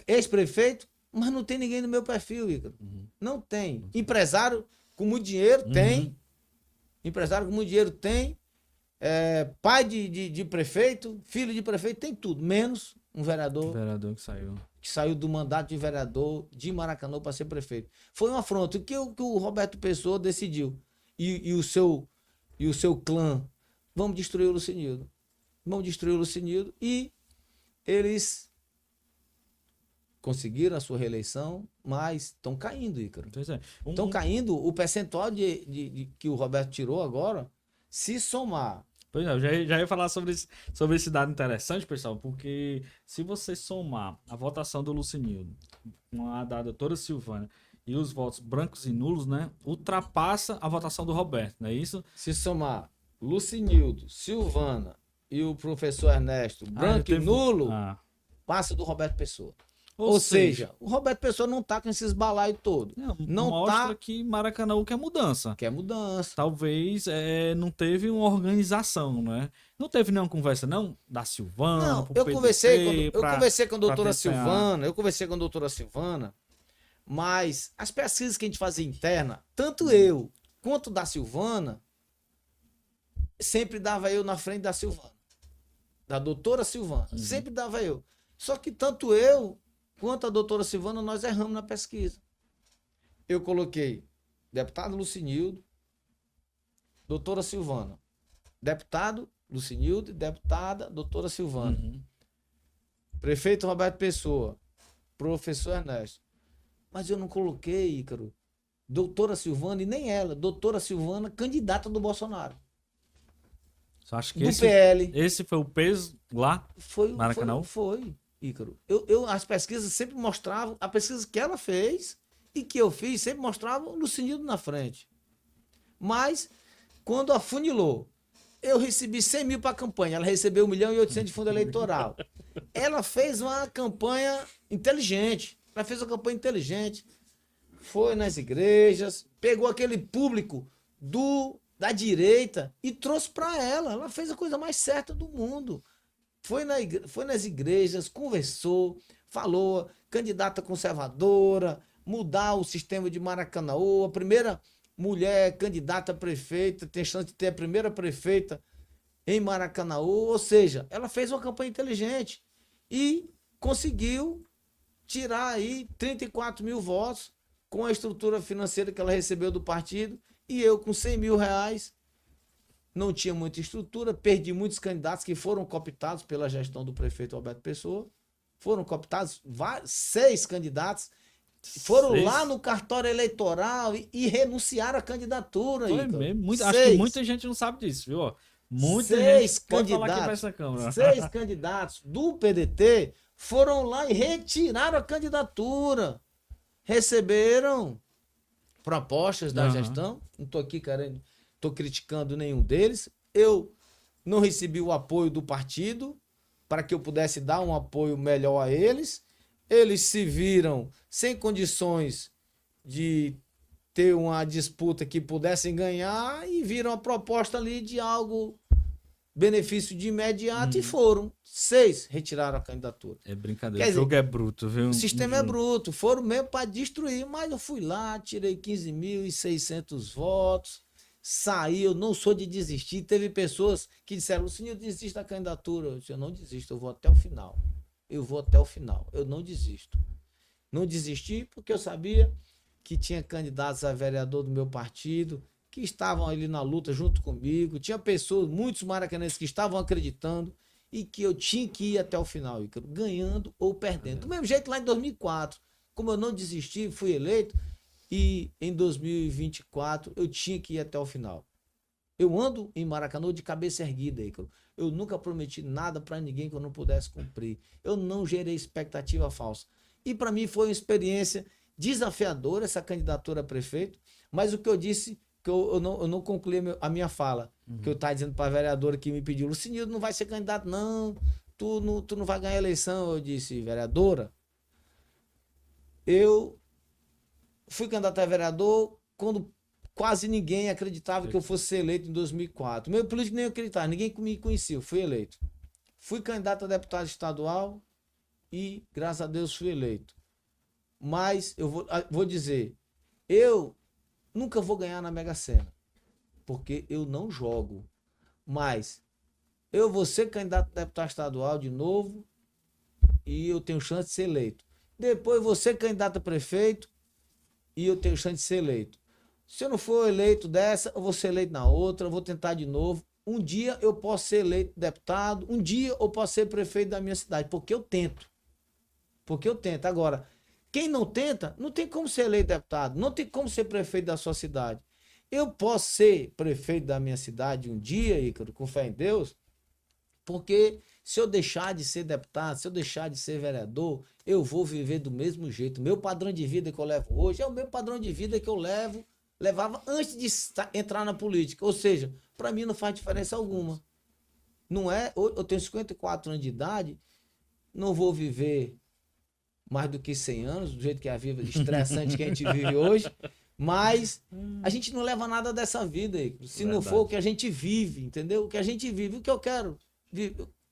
ex-prefeito, mas não tem ninguém no meu perfil, Ícaro. Não tem. Empresário com muito dinheiro, tem. Empresário com muito dinheiro, tem. Pai de prefeito, filho de prefeito, tem tudo. Menos um vereador. Vereador que saiu. Que saiu do mandato de vereador de Maracanã para ser prefeito. Foi uma afronta. O que o Roberto Pessoa decidiu? E o seu clã. Vamos destruir o Lucinildo. Vamos destruir o Lucinildo. E eles conseguiram a sua reeleição, mas estão caindo, Ícaro. Estão caindo. O percentual que o Roberto tirou agora, se somar. Pois é, eu já ia falar sobre esse dado interessante, pessoal, porque se você somar a votação do Lucinildo com a da doutora Silvana e os votos brancos e nulos, né, ultrapassa a votação do Roberto, não é isso? Se somar Lucinildo, Silvana e o professor Ernesto, branco e nulo, passa do Roberto Pessoa. Ou seja, o Roberto Pessoa não tá com esses balaios todos. Não mostra que Maracanã quer mudança. Quer mudança. Talvez não teve uma organização, né? Não teve nenhuma conversa, não, da Silvana. Não, eu conversei com a doutora Silvana, mas as pesquisas que a gente fazia interna, tanto eu quanto da Silvana, sempre dava eu na frente da Silvana. Da doutora Silvana. Sempre dava eu. Só que tanto eu quanto a doutora Silvana, nós erramos na pesquisa. Eu coloquei deputado Lucinildo, doutora Silvana. Deputado Lucinildo e deputada doutora Silvana. Prefeito Roberto Pessoa. Professor Ernesto. Mas eu não coloquei, Ícaro, doutora Silvana e nem ela. Doutora Silvana, candidata do Bolsonaro. Você acha que do PL. Esse foi o peso lá? Maracanã? Foi. Ícaro. As pesquisas sempre mostravam, a pesquisa que ela fez e que eu fiz, sempre mostrava o Lucinildo na frente. Mas, quando afunilou, eu recebi 100 mil para a campanha, ela recebeu 1.800.000 de fundo eleitoral. Ela fez uma campanha inteligente. Ela fez uma campanha inteligente. Foi nas igrejas, pegou aquele público da direita e trouxe para ela. Ela fez a coisa mais certa do mundo. Foi nas igrejas, conversou, falou, candidata conservadora, mudar o sistema de Maracanaú, a primeira mulher candidata a prefeita, tem chance de ter a primeira prefeita em Maracanaú, ou seja, ela fez uma campanha inteligente e conseguiu tirar aí 34 mil votos com a estrutura financeira que ela recebeu do partido, e eu com 100 mil reais, não tinha muita estrutura, perdi muitos candidatos que foram cooptados pela gestão do prefeito Alberto Pessoa, foram cooptados 6 candidatos, foram 6? lá no cartório eleitoral e renunciaram à candidatura. Foi mesmo? Acho que muita gente não sabe disso, viu? Muita gente pode falar aqui pra essa Câmara. 6 candidatos do PDT foram lá e retiraram a candidatura. Receberam propostas da gestão. Não estou aqui querendo, estou criticando nenhum deles. Eu não recebi o apoio do partido para que eu pudesse dar um apoio melhor a eles. Eles se viram sem condições de ter uma disputa que pudessem ganhar e viram a proposta ali de algo, benefício de imediato, e foram. 6 retiraram a candidatura. É brincadeira, o jogo é bruto, viu? O sistema é bruto, foram mesmo para destruir, mas eu fui lá, tirei 15.600 votos, saí, eu não sou de desistir. Teve pessoas que disseram, Lucininho, desista da candidatura. Eu disse, eu não desisto, eu vou até o final. Eu vou até o final, eu não desisto. Não desisti porque eu sabia que tinha candidatos a vereador do meu partido, que estavam ali na luta junto comigo, tinha pessoas, muitos maracanenses que estavam acreditando e que eu tinha que ir até o final, Ícaro, ganhando ou perdendo. Do mesmo jeito lá em 2004, como eu não desisti, fui eleito, e em 2024 eu tinha que ir até o final. Eu ando em Maracanã de cabeça erguida, Ícaro. Eu nunca prometi nada para ninguém que eu não pudesse cumprir. Eu não gerei expectativa falsa. E para mim foi uma experiência desafiadora essa candidatura a prefeito, mas o que eu disse, que eu não concluí a minha fala, que eu estava dizendo para a vereadora que me pediu, Lucinildo, não vai ser candidato não, tu não vai ganhar a eleição. Eu disse, vereadora, eu fui candidato a vereador quando quase ninguém acreditava que eu fosse ser eleito em 2004. Meu político nem acreditava, ninguém me conhecia, eu fui eleito. Fui candidato a deputado estadual e, graças a Deus, fui eleito. Mas eu vou dizer, eu nunca vou ganhar na Mega Sena, porque eu não jogo. Mas eu vou ser candidato a deputado estadual de novo e eu tenho chance de ser eleito. Depois vou ser candidato a prefeito e eu tenho chance de ser eleito. Se eu não for eleito dessa, eu vou ser eleito na outra, eu vou tentar de novo. Um dia eu posso ser eleito deputado, um dia eu posso ser prefeito da minha cidade, porque eu tento. Porque eu tento. Agora, quem não tenta, não tem como ser eleito deputado, não tem como ser prefeito da sua cidade. Eu posso ser prefeito da minha cidade um dia, Ícaro, com fé em Deus, porque se eu deixar de ser deputado, se eu deixar de ser vereador, eu vou viver do mesmo jeito. Meu padrão de vida que eu levo hoje é o mesmo padrão de vida que eu levava antes de entrar na política. Ou seja, para mim não faz diferença alguma. Não é, eu tenho 54 anos de idade, não vou viver mais do que 100 anos, do jeito que é a vida estressante que a gente vive hoje, mas a gente não leva nada dessa vida, se não for o que a gente vive, entendeu? O que a gente vive, o que eu quero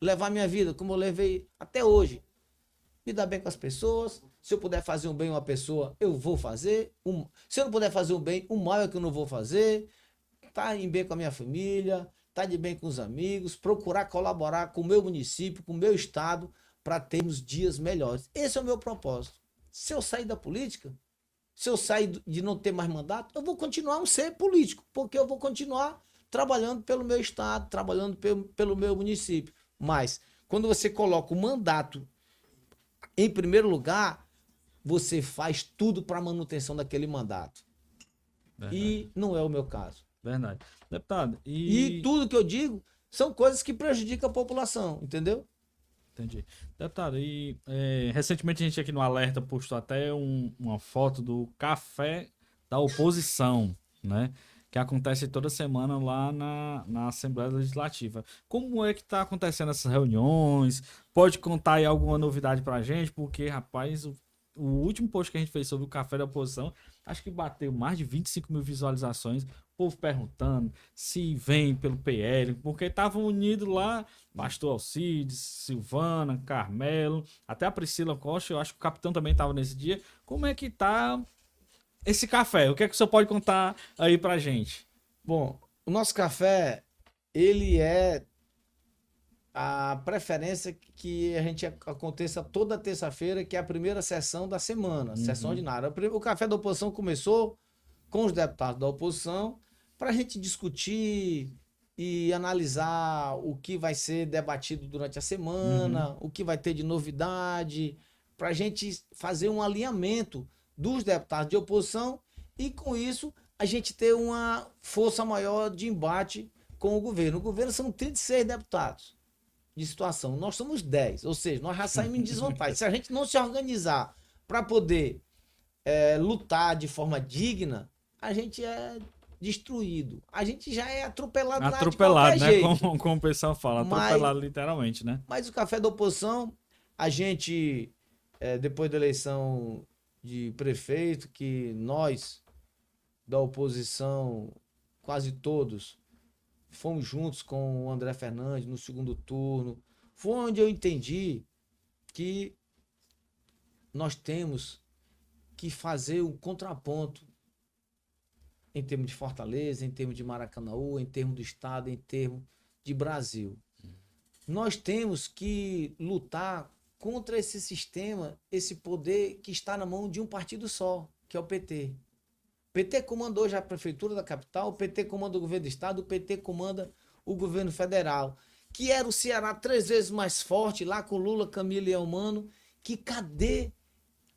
levar minha vida, como eu levei até hoje. Me dar bem com as pessoas, se eu puder fazer um bem a uma pessoa, eu vou fazer. Se eu não puder fazer um bem, o mal é que eu não vou fazer. Tá em bem com a minha família, tá de bem com os amigos, procurar colaborar com o meu município, com o meu estado, para termos dias melhores. Esse é o meu propósito. Se eu sair da política, se eu sair de não ter mais mandato, eu vou continuar a ser político, porque eu vou continuar trabalhando pelo meu estado, trabalhando pelo meu município. Mas, quando você coloca o mandato em primeiro lugar, você faz tudo para a manutenção daquele mandato. Verdade. E não é o meu caso. Verdade. Deputado, e tudo que eu digo são coisas que prejudicam a população, entendeu? Entendi. Deputado, recentemente a gente aqui no Alerta postou até uma foto do café da oposição, né? que acontece toda semana lá na Assembleia Legislativa. Como é que está acontecendo essas reuniões? Pode contar aí alguma novidade para a gente? Porque, rapaz, o último post que a gente fez sobre o café da oposição, acho que bateu mais de 25 mil visualizações. O povo perguntando se vem pelo PL, porque estavam unidos lá, Pastor Alcides, Silvana, Carmelo, até a Priscila Costa, eu acho que o capitão também estava nesse dia. Como é que tá esse café? O que é que o senhor pode contar aí pra gente? Bom, o nosso café, ele é a preferência que a gente aconteça toda terça-feira, que é a primeira sessão da semana, sessão ordinária. O café da oposição começou com os deputados da oposição para a gente discutir e analisar o que vai ser debatido durante a semana, o que vai ter de novidade, para a gente fazer um alinhamento dos deputados de oposição e, com isso, a gente ter uma força maior de embate com o governo. O governo são 36 deputados de situação. Nós somos 10, ou seja, nós já saímos em desvantagem. Se a gente não se organizar para poder lutar de forma digna, a gente é destruído. A gente já é atropelado, atropelado, né? Jeito. Como o pessoal fala, atropelado literalmente, né? Mas o café da oposição, a gente, depois da eleição de prefeito, que nós da oposição, quase todos, fomos juntos com o André Fernandes no segundo turno. Foi onde eu entendi que nós temos que fazer um contraponto em termos de Fortaleza, em termos de Maracanaú, em termos do Estado, em termos de Brasil. Nós temos que lutar contra esse sistema, esse poder que está na mão de um partido só, que é o PT. O PT comanda hoje a prefeitura da capital, o PT comanda o governo do estado, o PT comanda o governo federal, que era o Ceará 3 vezes mais forte, lá com Lula, Camilo e Elmano, que cadê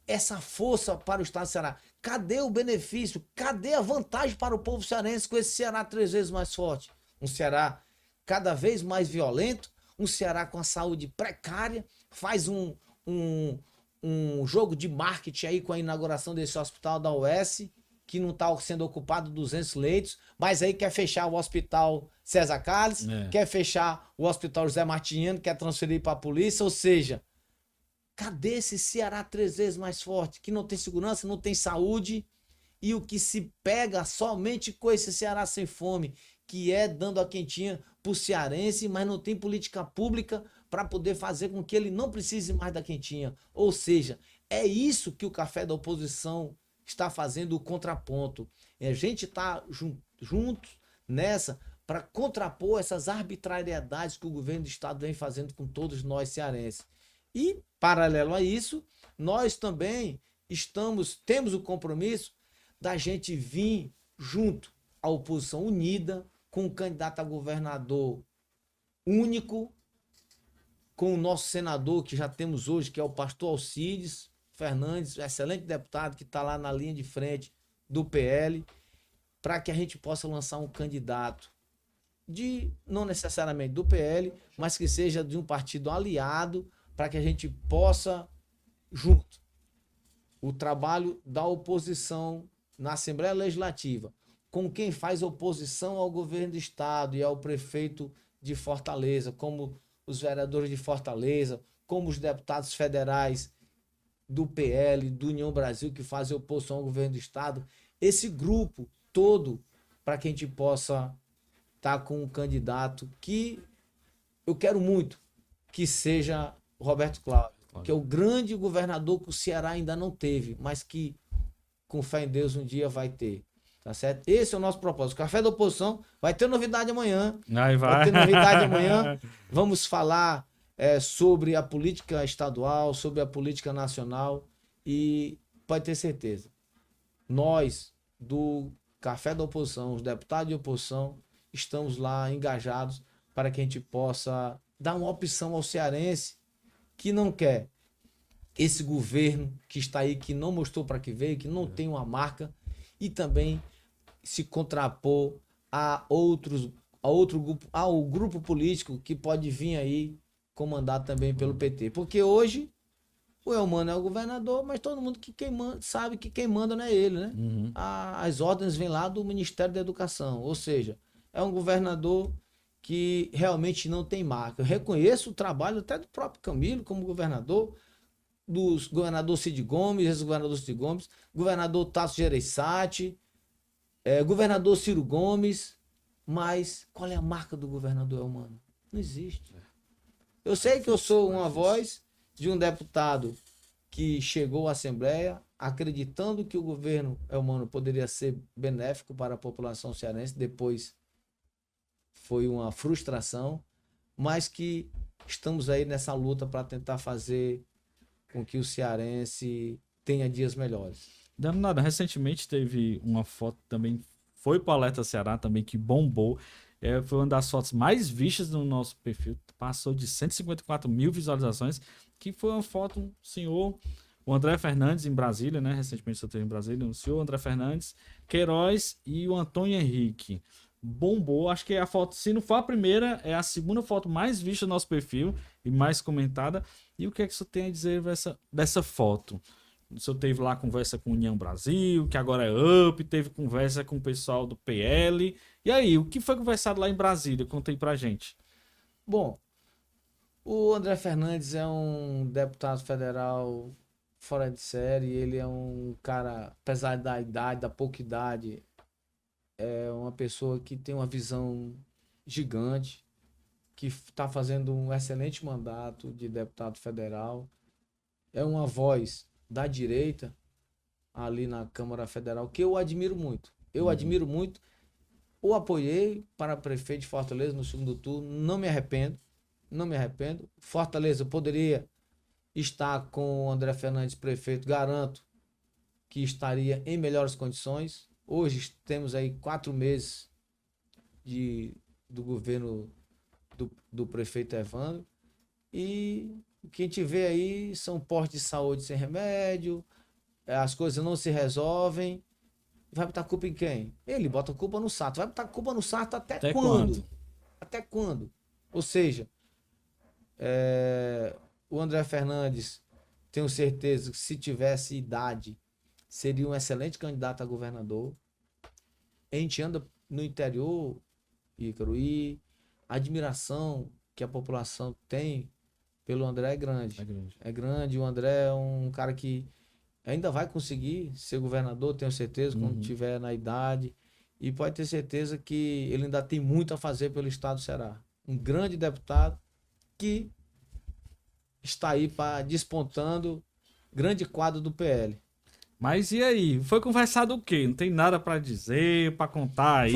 essa força para o estado do Ceará? Cadê o benefício? Cadê a vantagem para o povo cearense com esse Ceará 3 vezes mais forte? Um Ceará cada vez mais violento, um Ceará com a saúde precária, faz um jogo de marketing aí com a inauguração desse hospital da UES, que não está sendo ocupado 200 leitos, mas aí quer fechar o hospital César Carlos, quer fechar o hospital José Martiniano, quer transferir para a polícia, ou seja, cadê esse Ceará 3 vezes mais forte, que não tem segurança, não tem saúde, e o que se pega somente com esse Ceará sem fome, que é dando a quentinha pro cearense, mas não tem política pública para poder fazer com que ele não precise mais da quentinha. Ou seja, é isso que o café da oposição está fazendo o contraponto. A gente está juntos nessa para contrapor essas arbitrariedades que o governo do estado vem fazendo com todos nós cearenses. E, paralelo a isso, nós também temos o compromisso da gente vir junto à oposição unida, com um candidato a governador único, com o nosso senador que já temos hoje, que é o pastor Alcides Fernandes, excelente deputado que está lá na linha de frente do PL, para que a gente possa lançar um candidato não necessariamente do PL, mas que seja de um partido aliado, para que a gente possa, junto, o trabalho da oposição na Assembleia Legislativa, com quem faz oposição ao governo do estado e ao prefeito de Fortaleza, como os vereadores de Fortaleza, como os deputados federais do PL, do União Brasil, que fazem oposição ao governo do estado, esse grupo todo, para que a gente possa estar com um candidato que eu quero muito que seja Roberto Cláudio, que é o grande governador que o Ceará ainda não teve, mas que, com fé em Deus, um dia vai ter. Tá certo? Esse é o nosso propósito. O Café da Oposição vai ter novidade amanhã. Vai ter novidade amanhã. Vamos falar sobre a política estadual, sobre a política nacional e pode ter certeza. Nós, do Café da Oposição, os deputados de oposição, estamos lá engajados para que a gente possa dar uma opção ao cearense que não quer esse governo que está aí, que não mostrou para que veio, que não tem uma marca, e também se contrapor ao grupo político que pode vir aí comandado também pelo PT. Porque hoje O Elmano é o governador, mas todo mundo sabe que quem manda não é ele, né? Uhum. As ordens vêm lá do Ministério da Educação. Ou seja, é um governador que realmente não tem marca. Eu reconheço o trabalho até do próprio Camilo como governador, dos governador Cid Gomes, ex-governador Cid Gomes, governador Tasso Gereissati, governador Ciro Gomes. Mas qual é a marca do governador Elmano? Não existe. Eu sei que eu sou uma voz de um deputado que chegou à Assembleia acreditando que o governo Elmano poderia ser benéfico para a população cearense, depois foi uma frustração, mas que estamos aí nessa luta para tentar fazer com que o cearense tenha dias melhores. Dando nada, recentemente teve uma foto também, foi para o Alerta Ceará também, que bombou. Foi uma das fotos mais vistas no nosso perfil, passou de 154 mil visualizações, que foi uma foto, um senhor, o André Fernandes em Brasília, né? Recentemente eu esteve em Brasília, o senhor André Fernandes, Queiroz e o Antônio Henrique. Bombou, acho que a foto, se não for a primeira, é a segunda foto mais vista no nosso perfil e mais comentada. E o que é que você tem a dizer dessa foto? O senhor teve lá conversa com União Brasil, que agora é UP, teve conversa com o pessoal do PL. E aí, o que foi conversado lá em Brasília? Conta aí pra gente. Bom, o André Fernandes é um deputado federal fora de série, ele é um cara, apesar da idade, da pouca idade, é uma pessoa que tem uma visão gigante, que está fazendo um excelente mandato de deputado federal, é uma voz da direita ali na Câmara Federal, que eu admiro muito. Eu admiro muito. O apoiei para prefeito de Fortaleza no segundo turno, não me arrependo, não me arrependo. Fortaleza poderia estar com o André Fernandes prefeito, garanto que estaria em melhores condições. Hoje temos aí 4 meses do governo do prefeito Evandro, e o que a gente vê aí são postos de saúde sem remédio, as coisas não se resolvem. Vai botar culpa em quem? Ele bota culpa no Sarto. Vai botar culpa no Sarto até quando? Até quando? Ou seja, o André Fernandes, tenho certeza que se tivesse idade, seria um excelente candidato a governador. A gente anda no interior, Ícaro, e a admiração que a população tem pelo André é grande. É grande. O André é um cara que ainda vai conseguir ser governador, tenho certeza, quando tiver na idade. E pode ter certeza que ele ainda tem muito a fazer pelo estado do Ceará. Um grande deputado que está aí despontando grande quadro do PL. Mas e aí? Foi conversado o quê? Não tem nada para dizer, para contar aí?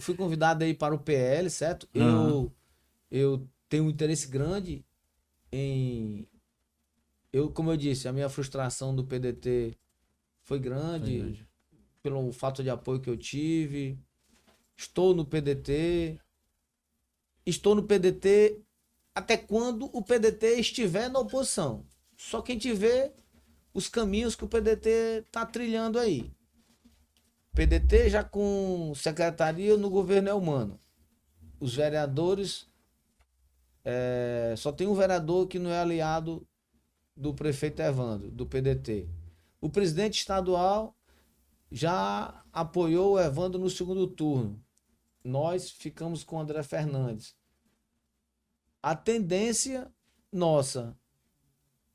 Fui convidado aí para o PL, certo? Eu tenho um interesse grande em... como eu disse, a minha frustração do PDT foi grande pelo fato de apoio que eu tive. Estou no PDT até quando o PDT estiver na oposição. Só quem tiver os caminhos que o PDT está trilhando aí. PDT já com secretaria no governo Elmano. Os vereadores, só tem um vereador que não é aliado do prefeito Evandro, do PDT. O presidente estadual já apoiou o Evandro no segundo turno. Nós ficamos com o André Fernandes. A tendência nossa,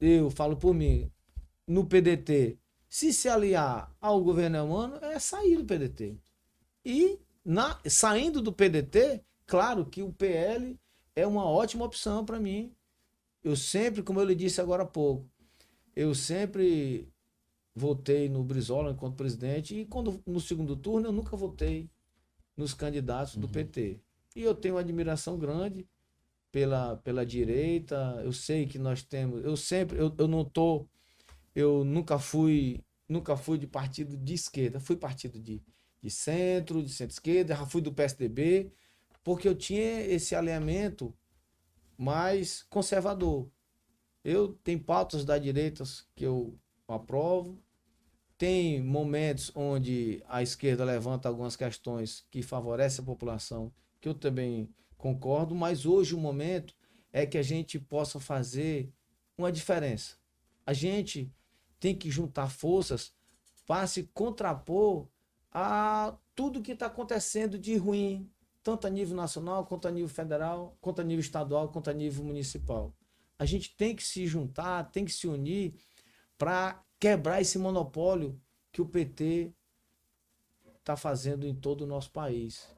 eu falo por mim, no PDT, se aliar ao governo Elmano, é sair do PDT. E saindo do PDT, claro que o PL é uma ótima opção para mim. Eu sempre, como eu lhe disse agora há pouco, eu sempre votei no Brizola enquanto presidente, e no segundo turno eu nunca votei nos candidatos do PT. E eu tenho uma admiração grande pela direita. Eu sei que nós temos, eu nunca fui de partido de esquerda, fui partido de centro-esquerda, já fui do PSDB, porque eu tinha esse alinhamento mais conservador. Eu tenho pautas da direita que eu aprovo, tem momentos onde a esquerda levanta algumas questões que favorecem a população, que eu também concordo, mas hoje o momento é que a gente possa fazer uma diferença. A gente tem que juntar forças para se contrapor a tudo que está acontecendo de ruim, tanto a nível nacional, quanto a nível federal, quanto a nível estadual, quanto a nível municipal. A gente tem que se juntar, tem que se unir para quebrar esse monopólio que o PT está fazendo em todo o nosso país.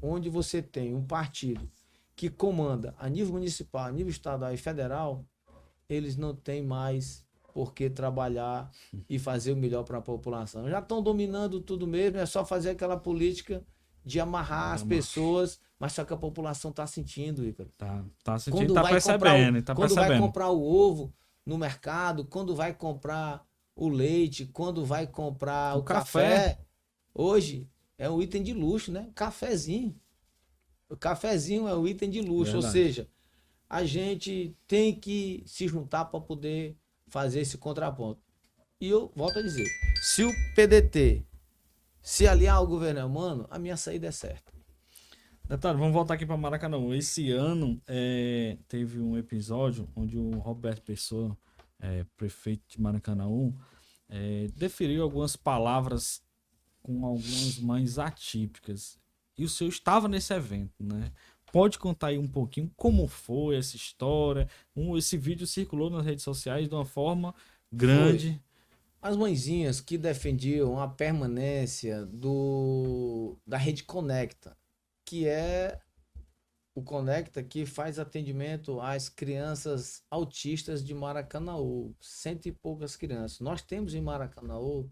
Onde você tem um partido que comanda a nível municipal, a nível estadual e federal, eles não têm mais por que trabalhar e fazer o melhor para a população. Já estão dominando tudo mesmo, é só fazer aquela política de amarrar as pessoas, mas só que a população está sentindo, Ícaro. Tá sentindo, tá percebendo, tá quando vai percebendo. comprar o ovo no mercado, quando vai comprar o leite, quando vai comprar o café, hoje é um item de luxo, né? Cafezinho. O cafezinho é um item de luxo, Verdade. ou seja, a gente tem que se juntar para poder fazer esse contraponto. E eu volto a dizer, se o PDT se aliar ao governo humano, a minha saída é certa. Detalhe, vamos voltar aqui para Maracanã. Esse ano teve um episódio onde o Roberto Pessoa, prefeito de Maracanã, deferiu algumas palavras com algumas mães atípicas. E o senhor estava nesse evento, né? Pode contar aí um pouquinho como foi essa história? Esse vídeo circulou nas redes sociais de uma forma grande. Foi. As mãezinhas que defendiam a permanência da rede Conecta, que é o Conecta que faz atendimento às crianças autistas de Maracanaú, 100 e poucas crianças. Nós temos em Maracanaú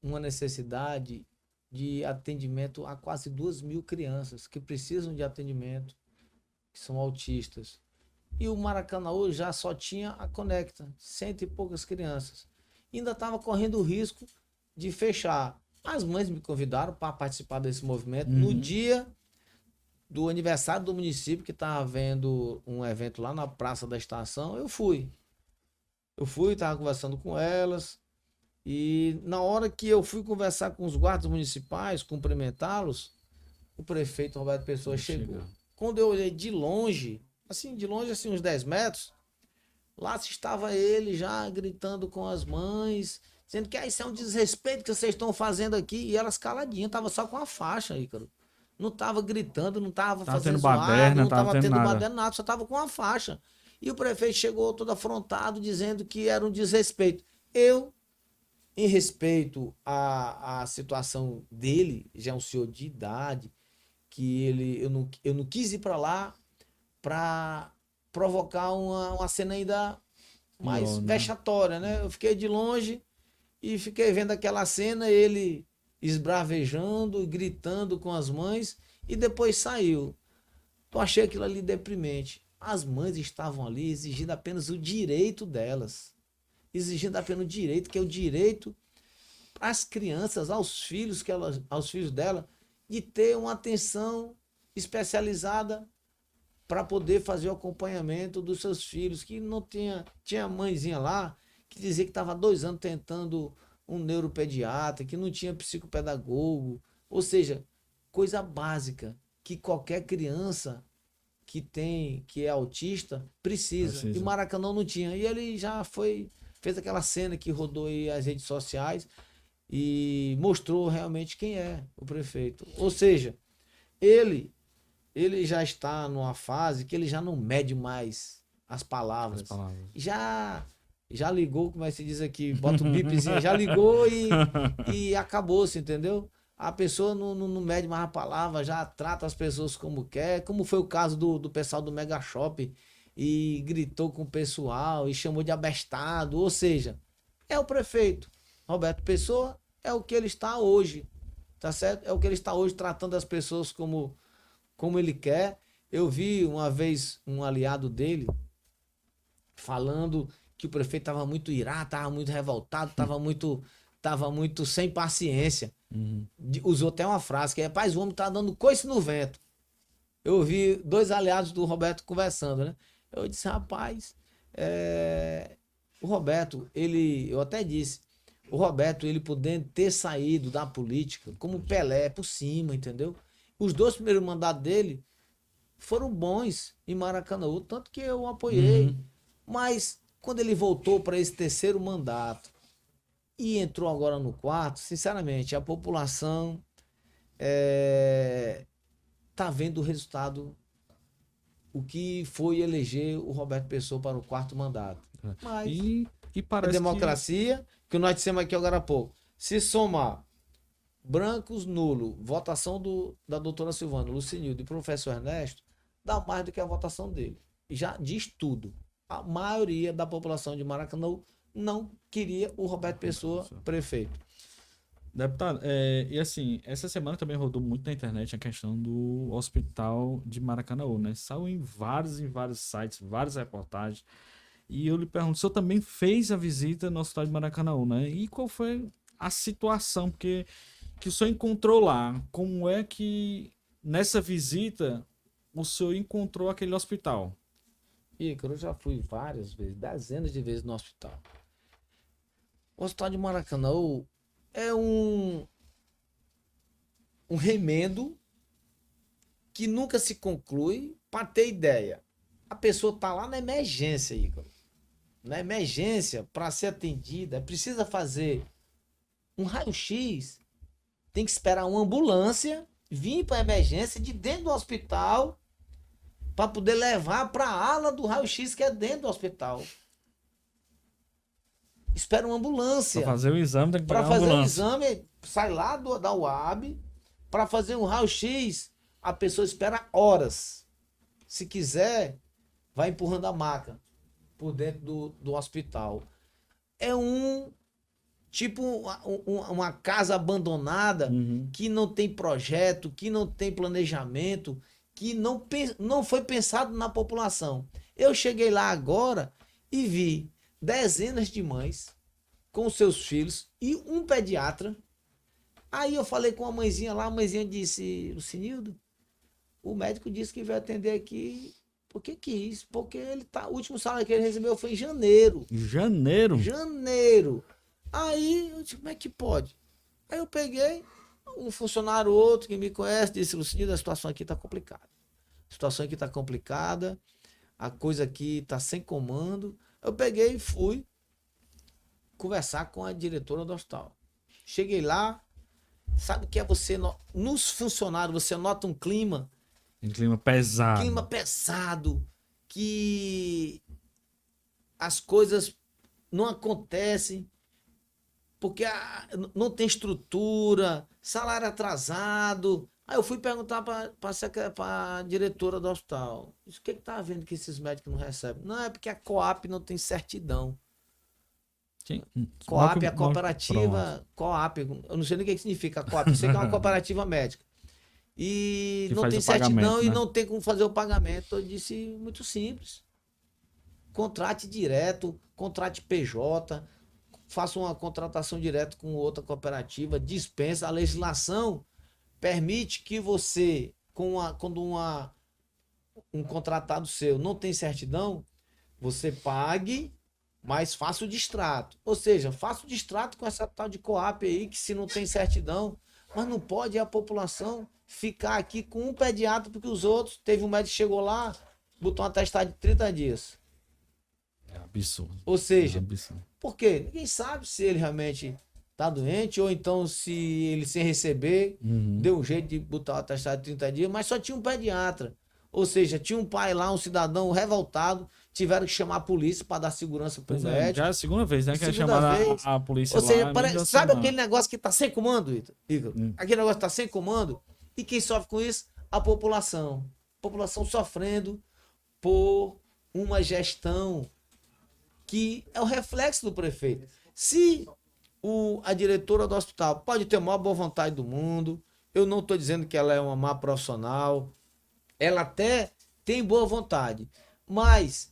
uma necessidade de atendimento a quase 2.000 crianças que precisam de atendimento, que são autistas. E o Maracanaú já só tinha a Conecta, 100 e poucas crianças. Ainda estava correndo o risco de fechar. As mães me convidaram para participar desse movimento no dia do aniversário do município, que estava havendo um evento lá na Praça da Estação. Eu fui, estava conversando com elas. E na hora que eu fui conversar com os guardas municipais, cumprimentá-los, o prefeito Roberto Pessoa chegou. Quando eu olhei de longe, assim, uns 10 metros, lá estava ele já gritando com as mães, dizendo que isso é um desrespeito que vocês estão fazendo aqui. E elas caladinhas, tava só com a faixa, Ícaro. Não tava gritando, não tava fazendo zoado, não tava tendo baderna, nada, só tava com a faixa. E o prefeito chegou todo afrontado, dizendo que era um desrespeito. Eu, em respeito à situação dele, já é um senhor de idade, que eu não quis ir para lá para provocar uma cena ainda mais vexatória, né? Eu fiquei de longe e fiquei vendo aquela cena, ele esbravejando, gritando com as mães, e depois saiu. Eu achei aquilo ali deprimente. As mães estavam ali exigindo apenas o direito delas. Exigindo apenas o direito, que é o direito às crianças, aos filhos dela, de ter uma atenção especializada para poder fazer o acompanhamento dos seus filhos, que não tinha mãezinha lá que dizia que estava há 2 anos tentando um neuropediatra, que não tinha psicopedagogo, ou seja, coisa básica que qualquer criança que é autista precisa. E Maracanã não tinha. E ele já fez aquela cena que rodou aí as redes sociais e mostrou realmente quem é o prefeito. Ou seja, ele já está numa fase que ele já não mede mais as palavras. Já ligou, como é que se diz aqui, bota o bipzinho, já ligou e acabou-se, entendeu? A pessoa não mede mais a palavra, já trata as pessoas como quer, como foi o caso do pessoal do Mega Shop, e gritou com o pessoal, e chamou de abestado, ou seja, é o prefeito. Roberto Pessoa é o que ele está hoje, tá certo? É o que ele está hoje, tratando as pessoas como ele quer. Eu vi uma vez um aliado dele falando que o prefeito estava muito irado, estava muito revoltado, estava muito sem paciência. Usou até uma frase que é: rapaz, o homem tá dando coice no vento. Eu ouvi 2 aliados do Roberto conversando, né? Eu disse: rapaz, o Roberto, eu até disse, o Roberto, ele podendo ter saído da política como Pelé, por cima, entendeu? Os 2 primeiros mandatos dele foram bons em Maracanã, tanto que eu apoiei. Mas Quando ele voltou para esse terceiro mandato e entrou agora no quarto, sinceramente, a população tá vendo o resultado, o que foi eleger o Roberto Pessoa para o quarto mandato. Mas E é parece democracia, que nós dissemos aqui agora há pouco. Se somar brancos, nulo, votação da doutora Silvana, Lucinildo e professor Ernesto, dá mais do que a votação dele. E já diz tudo. A maioria da população de Maracanã não queria o Roberto Pessoa prefeito. Deputado, e assim, essa semana também rodou muito na internet a questão do hospital de Maracanaú, né? Saiu em vários sites, várias reportagens. E eu lhe pergunto, o senhor também fez a visita no hospital de Maracanaú, né? E qual foi a situação que o senhor encontrou lá? Como é que nessa visita o senhor encontrou aquele hospital? Ícaro, eu já fui várias vezes, dezenas de vezes no hospital. O hospital de Maracanã é um remendo que nunca se conclui. Para ter ideia, a pessoa tá lá na emergência, Ícaro. Na emergência, para ser atendida, precisa fazer um raio-x, tem que esperar uma ambulância vir para a emergência de dentro do hospital para poder levar para a ala do raio-x que é dentro do hospital. Espera uma ambulância. Para fazer o exame, tem que pegar Para uma fazer o ambulância. exame, sai lá da UAB, para fazer um raio-x, a pessoa espera horas. Se quiser, vai empurrando a maca por dentro do hospital. É tipo uma casa abandonada, que não tem projeto, que não tem planejamento, que não foi pensado na população. Eu cheguei lá agora e vi dezenas de mães com seus filhos e um pediatra. Aí eu falei com a mãezinha lá, a mãezinha disse: Lucinildo, o médico disse que veio atender aqui porque quis, porque o último salário que ele recebeu foi em janeiro. Janeiro? Janeiro. Aí eu disse: como é que pode? Aí eu peguei um funcionário outro que me conhece, disse: Lucinildo, a situação aqui está complicada. A situação aqui está complicada, a coisa aqui está sem comando. Eu peguei e fui conversar com a diretora do hospital. Cheguei lá, sabe o que é você... Nos funcionários, você nota um clima... Um clima pesado. Clima pesado, que as coisas não acontecem, porque não tem estrutura, salário atrasado. Aí eu fui perguntar para a diretora do hospital: o que está havendo que esses médicos não recebem? Não, é porque a Coap não tem certidão. Sim. Coap é a cooperativa. Coap, eu não sei nem o que significa a Coap, eu sei que é uma cooperativa médica. E Que não tem certidão, né? E não tem como fazer o pagamento. Eu disse: muito simples. Contrate direto, contrate PJ, faça uma contratação direta com outra cooperativa, dispensa. A legislação permite que você, quando um contratado seu não tem certidão, você pague, mas faça o distrato. Ou seja, faça o distrato com essa tal de Coap aí, que se não tem certidão, mas não pode a população ficar aqui com um pediatra, porque os outros, teve um médico que chegou lá, botou um atestado de 30 dias. É absurdo. Ou seja, absurdo. Por quê? Ninguém sabe se ele realmente tá doente, ou então se ele sem receber, deu um jeito de botar o atestado de 30 dias, mas só tinha um pediatra. Ou seja, tinha um pai lá, um cidadão revoltado, tiveram que chamar a polícia para dar segurança pro médico. Já é a segunda vez, né? Que chamaram a polícia. Ou seja, lá, sabe aquele negócio que tá sem comando, Igor? Aquele negócio que tá sem comando? E quem sofre com isso? A população. A população sofrendo por uma gestão que é o reflexo do prefeito. Se a diretora do hospital pode ter a maior boa vontade do mundo, eu não estou dizendo que ela é uma má profissional, ela até tem boa vontade, mas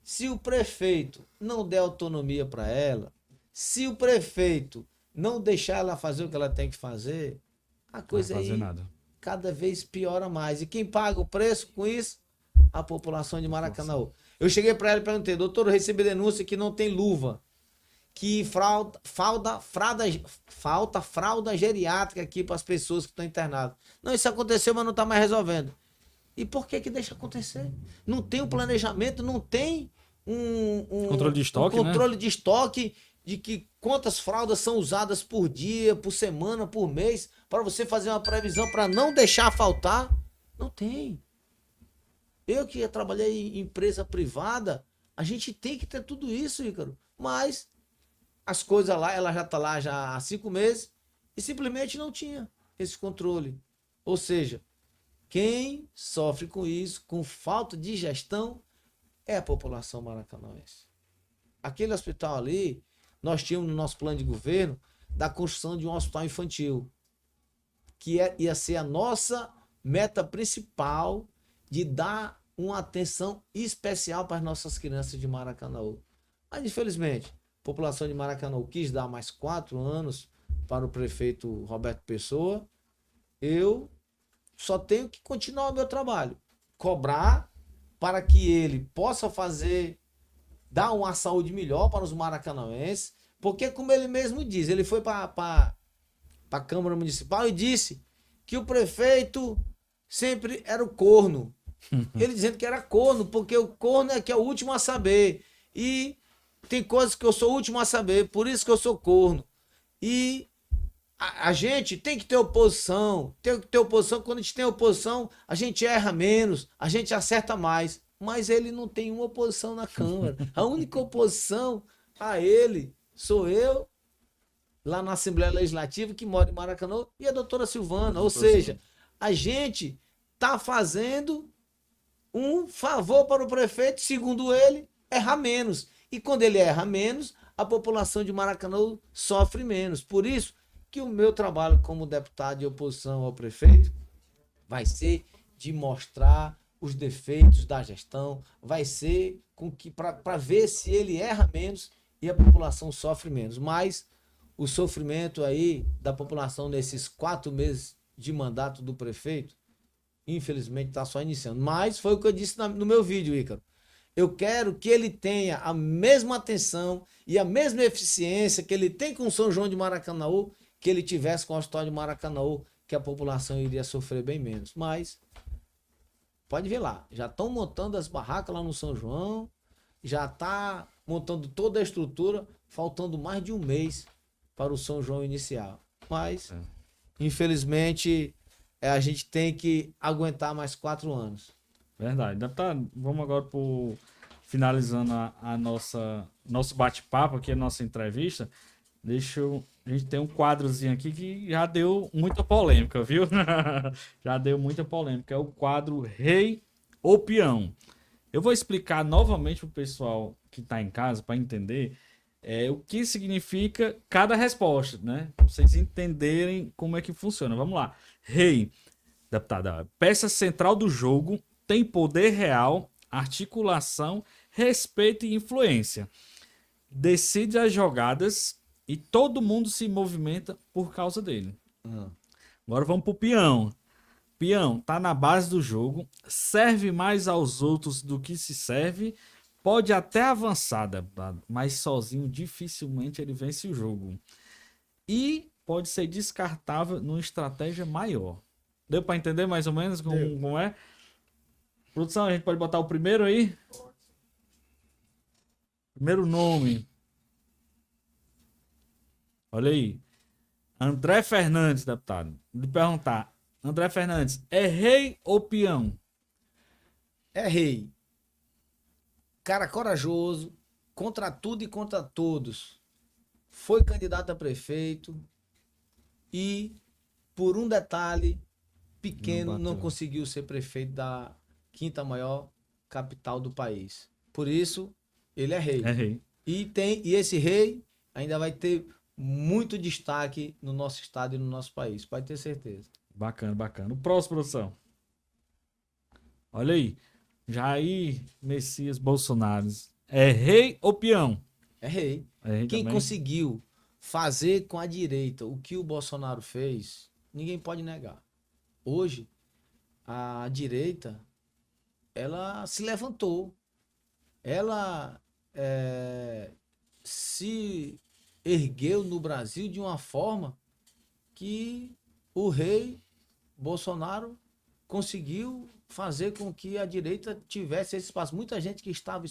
se o prefeito não der autonomia para ela, se o prefeito não deixar ela fazer o que ela tem que fazer, a coisa aí cada vez piora mais. E quem paga o preço com isso? A população de Maracanã. Eu cheguei para ela e perguntei: doutor, eu recebi denúncia que não tem luva, que falta fralda geriátrica aqui para as pessoas que estão internadas. Não, isso aconteceu, mas não está mais resolvendo. E por que deixa acontecer? Não tem o planejamento, não tem Controle de estoque, um controle de estoque de que quantas fraldas são usadas por dia, por semana, por mês, para você fazer uma previsão para não deixar faltar. Não tem. Eu que trabalhei em empresa privada, a gente tem que ter tudo isso, Ícaro. Mas as coisas lá, ela já está lá já há 5 meses e simplesmente não tinha esse controle. Ou seja, quem sofre com isso, com falta de gestão, é a população maracanãense. Aquele hospital ali, nós tínhamos no nosso plano de governo da construção de um hospital infantil, que ia ser a nossa meta principal de dar uma atenção especial para as nossas crianças de Maracanã. Mas, infelizmente, a população de Maracanã quis dar mais 4 anos para o prefeito Roberto Pessoa. Eu só tenho que continuar o meu trabalho, cobrar para que ele possa fazer, dar uma saúde melhor para os maracanãenses, porque, como ele mesmo diz, ele foi para a Câmara Municipal e disse que o prefeito sempre era o corno. Ele dizendo que era corno, porque o corno é que é o último a saber. E tem coisas que eu sou o último a saber, por isso que eu sou corno. E a gente tem que ter oposição. Tem que ter oposição. Quando a gente tem oposição, a gente erra menos, a gente acerta mais. Mas ele não tem uma oposição na Câmara. A única oposição a ele sou eu, lá na Assembleia Legislativa, que mora em Maracanã, e a doutora Silvana. Ou seja, a gente está fazendo um favor para o prefeito, segundo ele, errar menos. E quando ele erra menos, a população de Maracanã sofre menos. Por isso que o meu trabalho como deputado de oposição ao prefeito vai ser de mostrar os defeitos da gestão, vai ser com que para ver se ele erra menos e a população sofre menos. Mas o sofrimento aí da população nesses 4 meses de mandato do prefeito, infelizmente está só iniciando. Mas foi o que eu disse no meu vídeo, Ícaro. Eu quero que ele tenha a mesma atenção e a mesma eficiência que ele tem com São João de Maracanã, que ele tivesse com o Hospital de Maracanã, que a população iria sofrer bem menos. Mas pode ver lá, já estão montando as barracas lá no São João, já está montando toda a estrutura, faltando mais de um mês para o São João inicial. Mas, infelizmente, a gente tem que aguentar mais 4 anos. Verdade. Vamos agora por finalizando a nosso bate-papo aqui, a nossa entrevista. A gente tem um quadrozinho aqui que já deu muita polêmica, viu? Já deu muita polêmica. É o quadro Rei ou Peão. Eu vou explicar novamente para o pessoal que está em casa para entender o que significa cada resposta, né? Pra vocês entenderem como é que funciona. Vamos lá. Rei, deputada, peça central do jogo, tem poder real, articulação, respeito e influência. Decide as jogadas e todo mundo se movimenta por causa dele. Agora vamos pro peão. Peão tá na base do jogo, serve mais aos outros do que se serve, pode até avançar, mas sozinho dificilmente ele vence o jogo. E pode ser descartável numa estratégia maior. Deu para entender mais ou menos como é? Produção, a gente pode botar o primeiro aí? Primeiro nome. Olha aí. André Fernandes, deputado. Vou lhe perguntar. André Fernandes, é rei ou peão? É rei. Cara corajoso, contra tudo e contra todos. Foi candidato a prefeito e, por um detalhe pequeno, não conseguiu ser prefeito da 5ª maior capital do país. Por isso, ele é rei. É rei. E esse rei ainda vai ter muito destaque no nosso estado e no nosso país, pode ter certeza. Bacana, bacana. O próximo, produção. Olha aí. Jair Messias Bolsonaro. É rei ou peão? É rei. Quem conseguiu fazer com a direita o que o Bolsonaro fez, ninguém pode negar. Hoje, a direita, ela se levantou. Ela se ergueu no Brasil de uma forma que o rei Bolsonaro conseguiu fazer com que a direita tivesse esse espaço. Muita gente que estava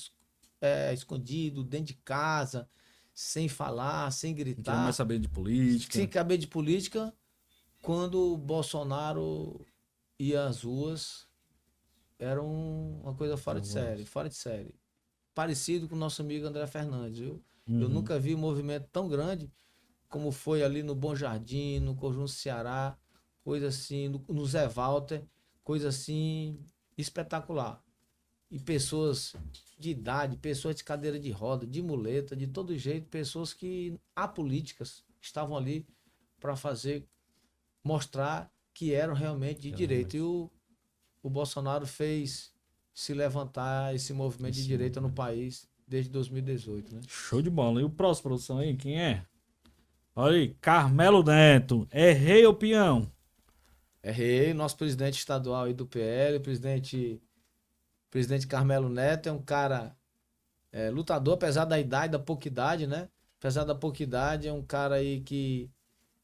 escondido, dentro de casa, sem falar, sem Não quero gritar, mais saber de política. sem caber de política. Quando o Bolsonaro ia às ruas, era uma coisa fora de série, fora de série. Parecido com o nosso amigo André Fernandes, viu? Eu Uhum. nunca vi um movimento tão grande como foi ali no Bom Jardim, no Conjunto Ceará, coisa assim, no Zé Walter, coisa assim espetacular. E pessoas de idade, pessoas de cadeira de roda, de muleta, de todo jeito, pessoas que apolíticas estavam ali para fazer, mostrar que eram realmente de direita. E o Bolsonaro fez se levantar esse movimento de direita no país desde 2018, né? Show de bola. E o próximo, produção aí, quem é? Olha aí, Carmelo Neto. É rei ou peão? É rei, nosso presidente estadual aí do PL, presidente Carmelo Neto é um cara lutador, apesar da idade, da pouca idade, né? Apesar da pouca idade, é um cara aí que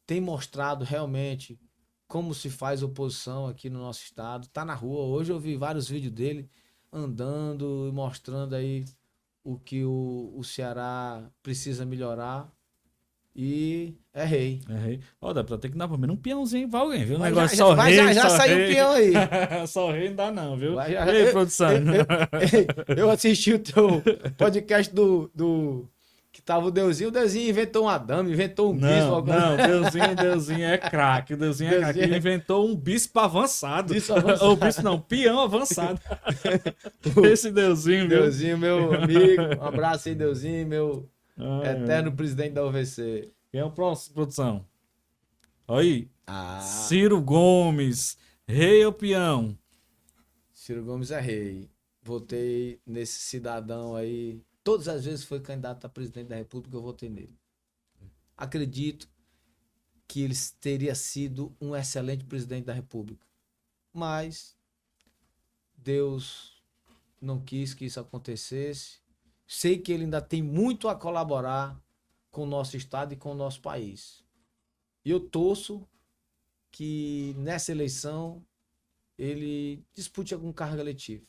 tem mostrado realmente como se faz oposição aqui no nosso estado. Tá na rua. Hoje eu vi vários vídeos dele andando e mostrando aí o que o Ceará precisa melhorar. E é rei. É rei. Ó, dá pra ter que dar pelo menos um peãozinho pra alguém, viu? O Vai negócio já, só vai rei, já só saiu o rei. peão aí. Só rei não dá não, viu? Vai já, Ei, produção. eu assisti o teu podcast do que tava o Deusinho inventou uma dama, inventou um bispo. Não, Deusinho é craque. O Deusinho é craque. Ele inventou um bispo avançado. Bispo avançado. Ou bispo não, peão avançado. Esse Deusinho, viu? Deusinho, meu amigo, um abraço aí, Deusinho, meu Ai, eterno presidente da UVC. quem é o próximo, produção? Aí, Ah, Ciro Gomes, rei ou peão? Ciro Gomes é rei. Votei nesse cidadão aí. Todas as vezes que foi candidato a presidente da República, eu votei nele. Acredito que ele teria sido um excelente presidente da República. Mas Deus não quis que isso acontecesse. Sei que ele ainda tem muito a colaborar com o nosso estado e com o nosso país. E eu torço que nessa eleição ele dispute algum cargo eletivo.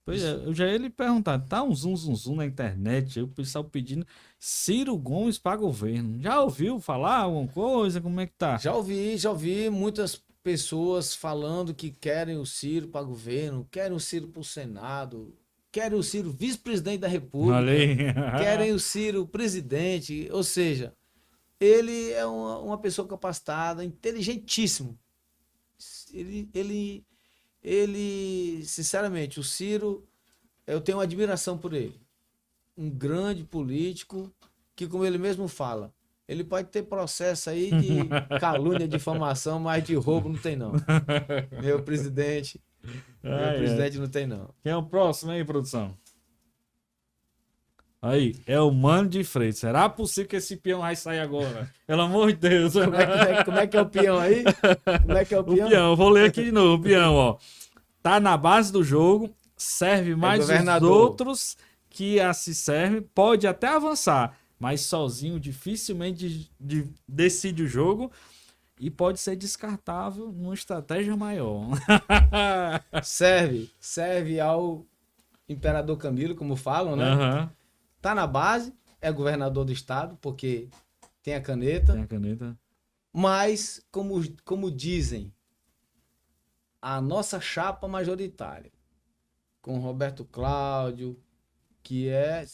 Pois é, eu já ia lhe perguntar, tá um zum na internet, aí o pessoal pedindo Ciro Gomes para governo. Já ouviu falar alguma coisa? Como é que tá? Já ouvi muitas pessoas falando que querem o Ciro para governo, querem o Ciro para o Senado, querem o Ciro vice-presidente da República, Olha aí. querem o Ciro presidente. Ou seja, ele é uma pessoa capacitada, inteligentíssimo. Ele, sinceramente, o Ciro, eu tenho uma admiração por ele. Um grande político que, como ele mesmo fala, ele pode ter processo aí de calúnia, difamação, mas de roubo não tem não. Meu presidente não tem não. Quem é o próximo aí, produção? Aí, é o Mano de Freitas. Será possível que esse peão vai sair agora? Pelo amor de Deus. Como é que é o peão aí? Como é que é o O peão? peão, vou ler aqui de novo. O peão, ó. Tá na base do jogo, serve mais os governador. outros que a se serve, pode até avançar, mas sozinho dificilmente decide o jogo e pode ser descartável numa estratégia maior. Serve ao imperador Camilo, como falam, né? Aham. Tá na base, é governador do estado, porque tem a caneta. Tem a caneta. Mas, como dizem, a nossa chapa majoritária, com Roberto Cláudio, que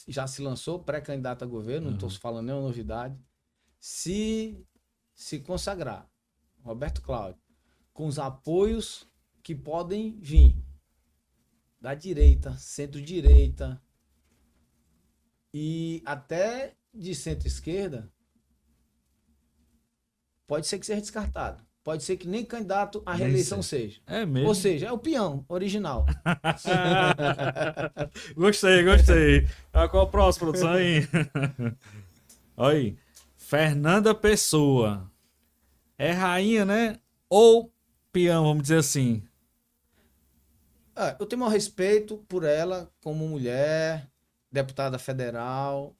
já se lançou pré-candidato a governo, não estou falando nenhuma novidade, se consagrar, Roberto Cláudio, com os apoios que podem vir da direita, centro-direita e até de centro-esquerda, pode ser que seja descartado. Pode ser que nem candidato à reeleição seja. É mesmo. Ou seja, é o peão original. Gostei. Ah, qual é o próximo, produção aí? Olha aí. Fernanda Pessoa. É rainha, né? Ou peão, vamos dizer assim. Eu tenho maior respeito por ela como mulher, deputada federal,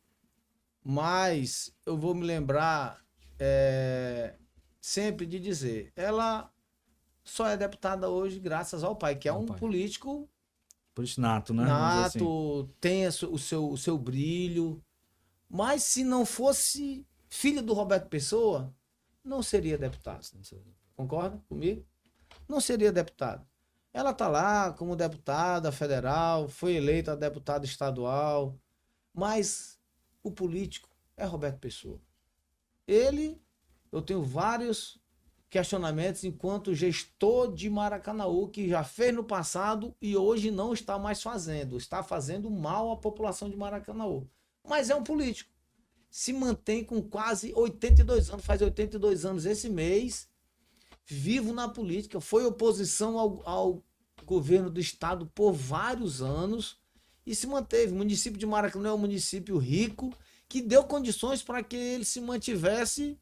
mas eu vou me lembrar sempre de dizer, ela só é deputada hoje graças ao pai, que é um político Nato, né? Vamos dizer assim. Nato, tem o seu brilho. Mas se não fosse filho do Roberto Pessoa, não seria deputado. Concorda comigo? Não seria deputado. Ela está lá como deputada federal, foi eleita deputada estadual, mas o político é Roberto Pessoa. Eu tenho vários questionamentos enquanto gestor de Maracanaú, que já fez no passado e hoje não está mais fazendo. Está fazendo mal à população de Maracanaú. Mas é um político. Se mantém com quase 82 anos, faz 82 anos esse mês, vivo na política, foi oposição ao governo do estado por vários anos e se manteve. O município de Maracanã é um município rico que deu condições para que ele se mantivesse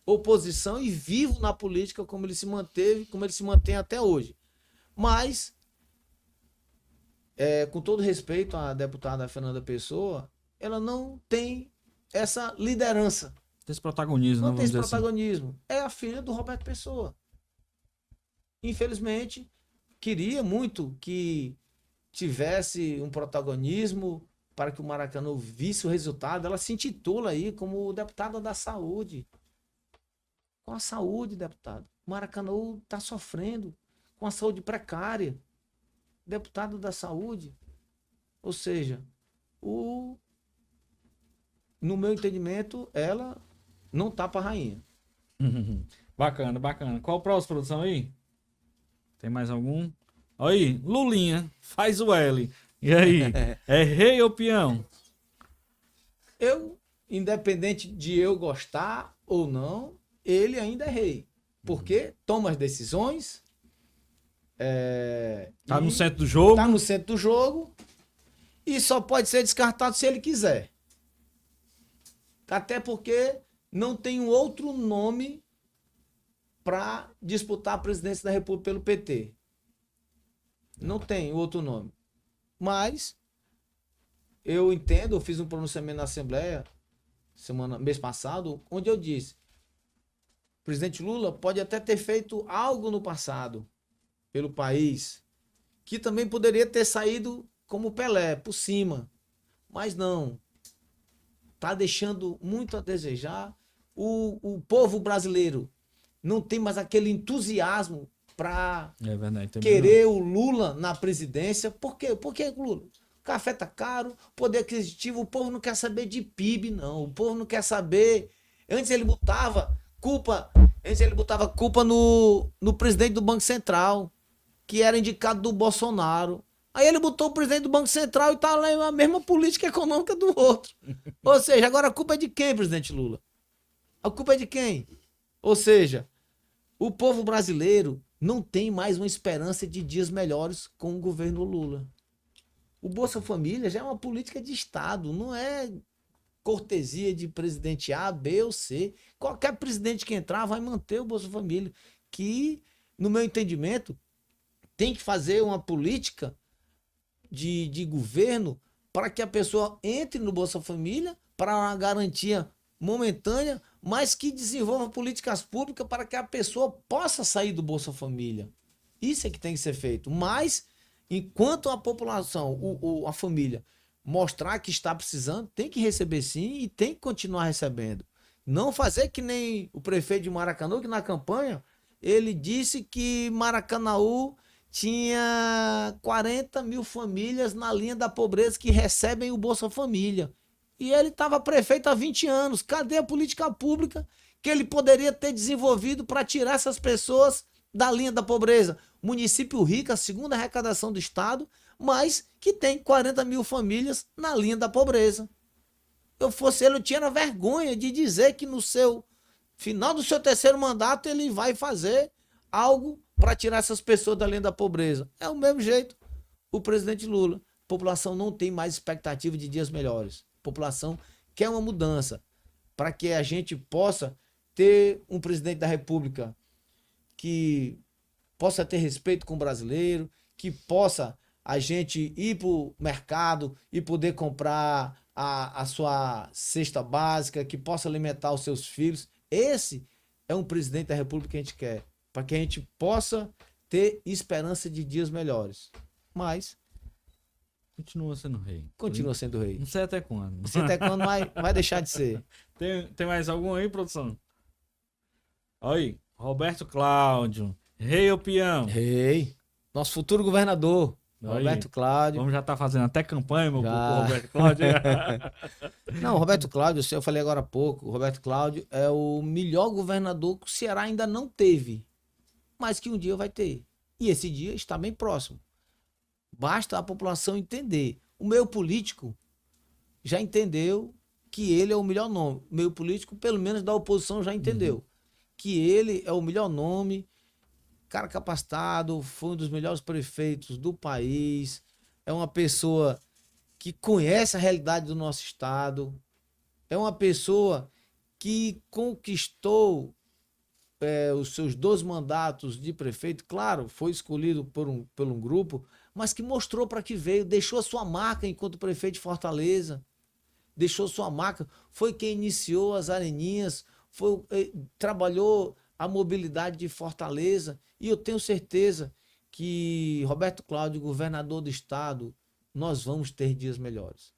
oposição e vivo na política como ele se manteve, como ele se mantém até hoje. Mas, com todo respeito à deputada Fernanda Pessoa, ela não tem essa liderança. Tem esse protagonismo, Não tem esse vamos dizer protagonismo. É a filha do Roberto Pessoa. Infelizmente, queria muito que tivesse um protagonismo para que o Maracanã visse o resultado. Ela se intitula aí como deputada da saúde. Com a saúde, deputado. O Maracanã está sofrendo com a saúde precária. Deputado da saúde. Ou seja, no meu entendimento, ela não tá para rainha. assim. Bacana, bacana. Qual o próximo, produção aí? Tem mais algum? Aí, Lulinha, faz o L. E aí? É rei ou peão? Independente de eu gostar ou não, ele ainda é rei. Porque toma as decisões. Tá no centro do jogo? Tá no centro do jogo. E só pode ser descartado se ele quiser. Até porque não tem um outro nome para disputar a presidência da República pelo PT. Não tem outro nome. Mas eu entendo, eu fiz um pronunciamento na Assembleia mês passado, onde eu disse: o presidente Lula pode até ter feito algo no passado pelo país, que também poderia ter saído como Pelé, por cima. Mas não. Está deixando muito a desejar. O povo brasileiro não tem mais aquele entusiasmo para querer o Lula na presidência. Por quê? Porque Lula, o café tá caro, poder aquisitivo, o povo não quer saber de PIB, não. O povo não quer saber. Antes ele botava culpa no presidente do Banco Central, que era indicado do Bolsonaro. Aí ele botou o presidente do Banco Central e tá lá a mesma política econômica do outro. Ou seja, agora a culpa é de quem, presidente Lula? A culpa é de quem? Ou seja, o povo brasileiro não tem mais uma esperança de dias melhores com o governo Lula. O Bolsa Família já é uma política de Estado, não é cortesia de presidente A, B ou C. Qualquer presidente que entrar vai manter o Bolsa Família, que, no meu entendimento, tem que fazer uma política de governo para que a pessoa entre no Bolsa Família para uma garantia momentânea, mas que desenvolva políticas públicas para que a pessoa possa sair do Bolsa Família. Isso é que tem que ser feito. Mas, enquanto a população, a família, mostrar que está precisando, tem que receber sim e tem que continuar recebendo. Não fazer que nem o prefeito de Maracanã, que na campanha ele disse que Maracanaú tinha 40 mil famílias na linha da pobreza que recebem o Bolsa Família. E ele estava prefeito há 20 anos. Cadê a política pública que ele poderia ter desenvolvido para tirar essas pessoas da linha da pobreza? Município rico, a segunda arrecadação do estado, mas que tem 40 mil famílias na linha da pobreza. Eu fosse ele, eu tinha vergonha de dizer que no final do seu terceiro mandato ele vai fazer algo para tirar essas pessoas da linha da pobreza. É o mesmo jeito o presidente Lula. A população não tem mais expectativa de dias melhores. A população quer uma mudança para que a gente possa ter um presidente da República que possa ter respeito com o brasileiro, que possa a gente ir para o mercado e poder comprar a sua cesta básica, que possa alimentar os seus filhos. Esse é um presidente da República que a gente quer, para que a gente possa ter esperança de dias melhores. Mas Continua sendo rei. Continua sendo rei. Não sei até quando. Não sei até quando vai deixar de ser. Tem mais algum aí, produção? Aí, Roberto Cláudio. Rei ou peão? Rei. Nosso futuro governador, Aí. Roberto Cláudio. Vamos já estar fazendo até campanha, meu Já. pro Roberto Cláudio. Não, o Roberto Cláudio, eu falei agora há pouco, o Roberto Cláudio é o melhor governador que o Ceará ainda não teve, mas que um dia vai ter. E esse dia está bem próximo. Basta a população entender. O meio político já entendeu que ele é o melhor nome. O meio político, pelo menos da oposição, já entendeu que ele é o melhor nome, cara capacitado, foi um dos melhores prefeitos do país, é uma pessoa que conhece a realidade do nosso estado, é uma pessoa que conquistou os seus 12 mandatos de prefeito, claro, foi escolhido por um grupo, mas que mostrou para que veio, deixou a sua marca enquanto prefeito de Fortaleza, deixou sua marca, foi quem iniciou as areninhas, trabalhou a mobilidade de Fortaleza, e eu tenho certeza que Roberto Cláudio, governador do estado, nós vamos ter dias melhores.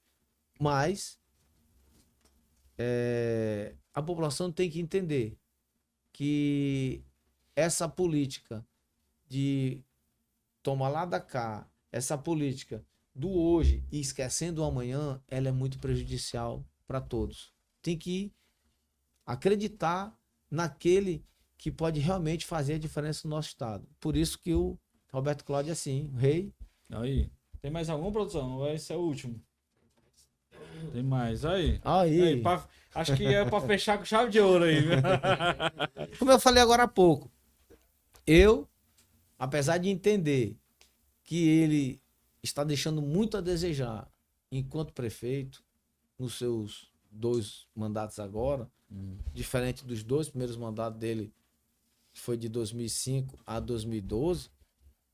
Mas a população tem que entender que essa política de tomar lá da cá, essa política do hoje e esquecendo o amanhã, ela é muito prejudicial para todos. Tem que acreditar naquele que pode realmente fazer a diferença no nosso estado. Por isso que o Roberto Cláudio é assim, rei. Aí. Tem mais alguma, produção? Ou esse é o último? Tem mais. Aí. Aí. Acho que é pra fechar com chave de ouro aí. Como eu falei agora há pouco, eu, apesar de entender que ele está deixando muito a desejar enquanto prefeito, nos seus 2 mandatos agora, diferente dos 2 primeiros mandatos dele, que foi de 2005 a 2012,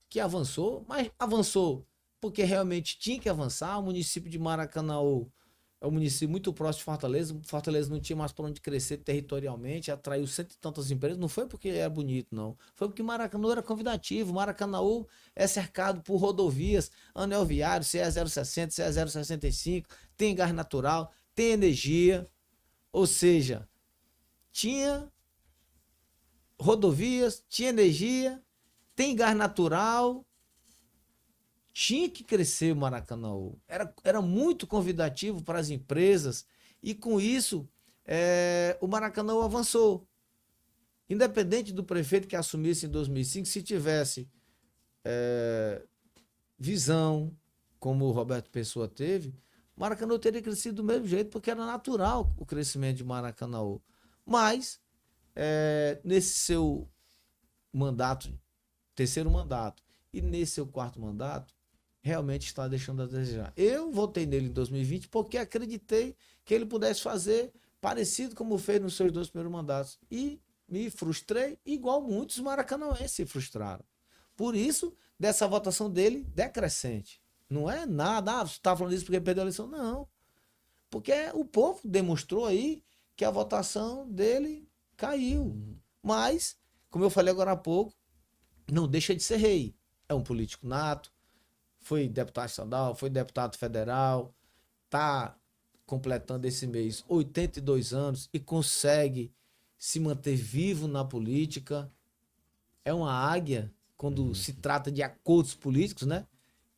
que avançou, mas avançou porque realmente tinha que avançar. O município de Maracanaú é um município muito próximo de Fortaleza. Fortaleza não tinha mais para onde crescer territorialmente, atraiu 100 e tantas empresas. Não foi porque era bonito, não. Foi porque Maracanaú era convidativo. Maracanaú é cercado por rodovias, anel viário, CE 060, CE 065, tem gás natural, tem energia. Ou seja, tinha rodovias, tinha energia, tem gás natural. Tinha que crescer o Maracanaú. Era muito convidativo para as empresas e com isso o Maracanaú avançou. Independente do prefeito que assumisse em 2005, se tivesse visão, como o Roberto Pessoa teve, Maracanaú teria crescido do mesmo jeito, porque era natural o crescimento de Maracanaú. Mas, nesse seu mandato, terceiro mandato, e nesse seu 4º mandato, realmente está deixando a desejar. Eu votei nele em 2020 porque acreditei que ele pudesse fazer parecido como fez nos seus 2 primeiros mandatos. E me frustrei, igual muitos maracanauenses se frustraram. Por isso, dessa votação dele decrescente. Não é nada, você está falando isso porque perdeu a eleição. Não. Porque o povo demonstrou aí que a votação dele caiu. Mas, como eu falei agora há pouco, não deixa de ser rei. É um político nato, foi deputado estadual, foi deputado federal, está completando esse mês 82 anos e consegue se manter vivo na política. É uma águia quando se trata de acordos políticos, né?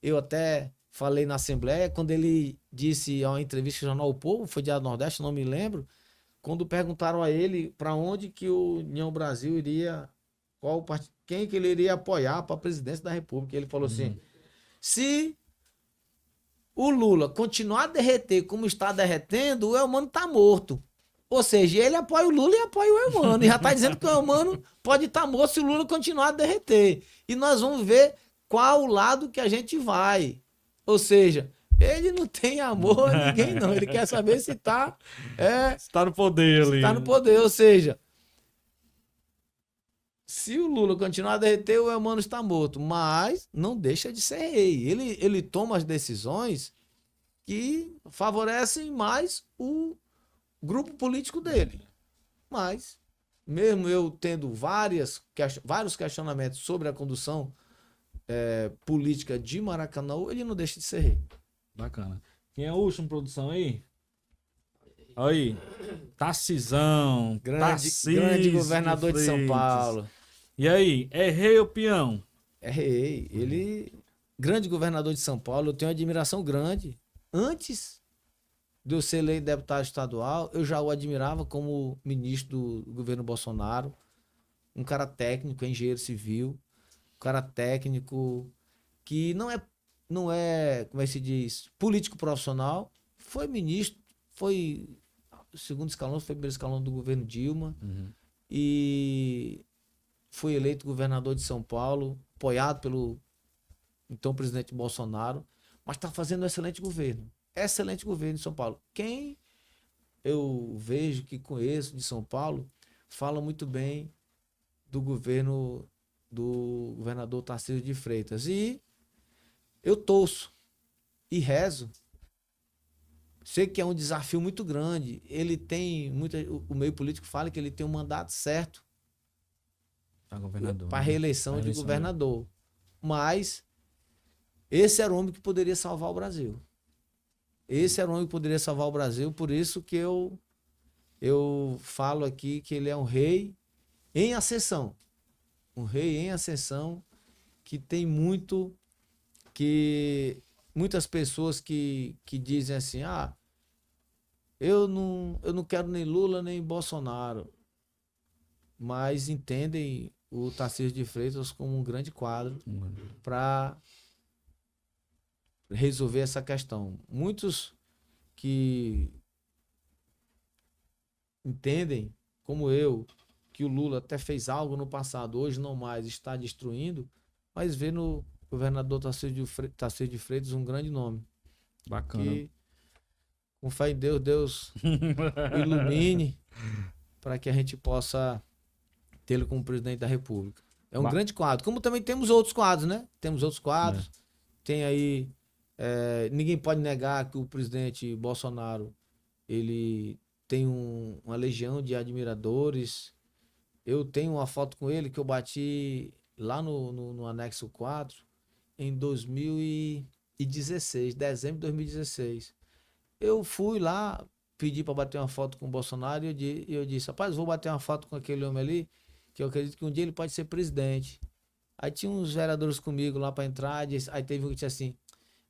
Eu até falei na Assembleia, quando ele disse a uma entrevista ao Jornal O Povo, foi Diário do Nordeste, não me lembro, quando perguntaram a ele para onde que o União Brasil iria, quem que ele iria apoiar para a presidência da República. Ele falou assim, se o Lula continuar a derreter como está derretendo, o Elmano está morto. Ou seja, ele apoia o Lula e apoia o Elmano. E já está dizendo que o Elmano pode estar morto se o Lula continuar a derreter. E nós vamos ver qual o lado que a gente vai. Ou seja, ele não tem amor a ninguém, não. Ele quer saber se está... Está no poder ali. Está no poder, ou seja... Se o Lula continuar a derreter, o Elmano está morto. Mas não deixa de ser rei. Ele toma as decisões que favorecem mais o grupo político dele. Mas, mesmo eu tendo vários questionamentos sobre a condução política de Maracanaú, ele não deixa de ser rei. Bacana. Quem é o último, produção aí? Aí. Tarcisão. Grande governador de São Paulo. E aí, é rei ou peão? É rei. Grande governador de São Paulo, eu tenho uma admiração grande. Antes de eu ser eleito deputado estadual, eu já o admirava como ministro do governo Bolsonaro. Um cara técnico, engenheiro civil. Um cara técnico que não é, como é que se diz, político profissional. Foi ministro, foi segundo escalão, foi primeiro escalão do governo Dilma. E foi eleito governador de São Paulo, apoiado pelo então presidente Bolsonaro, mas está fazendo um excelente governo. Excelente governo em São Paulo. Quem eu vejo, que conheço de São Paulo, fala muito bem do governo do governador Tarcísio de Freitas. E eu torço e rezo. Sei que é um desafio muito grande. Ele tem o meio político fala que ele tem um mandato certo para reeleição de governador. Mas esse era o homem que poderia salvar o Brasil. Esse era o homem que poderia salvar o Brasil. Por isso que eu falo aqui que ele é um rei em ascensão. Um rei em ascensão que tem muito que muitas pessoas que dizem assim, eu não quero nem Lula nem Bolsonaro, mas entendem o Tarcísio de Freitas como um grande quadro para resolver essa questão. Muitos que entendem, como eu, que o Lula até fez algo no passado, hoje não mais, está destruindo, mas vê no governador Tarcísio de Freitas um grande nome. Bacana. Que, com fé em Deus, Deus o ilumine para que a gente possa tê-lo como presidente da República. É um grande quadro. Como também temos outros quadros, né? Temos outros quadros. Tem aí... ninguém pode negar que o presidente Bolsonaro ele tem uma legião de admiradores. Eu tenho uma foto com ele que eu bati lá no anexo 4 em 2016, dezembro de 2016. Eu fui lá, pedi para bater uma foto com o Bolsonaro e eu disse, rapaz, vou bater uma foto com aquele homem ali, que eu acredito que um dia ele pode ser presidente. Aí tinha uns vereadores comigo lá para entrar, aí teve um que disse assim,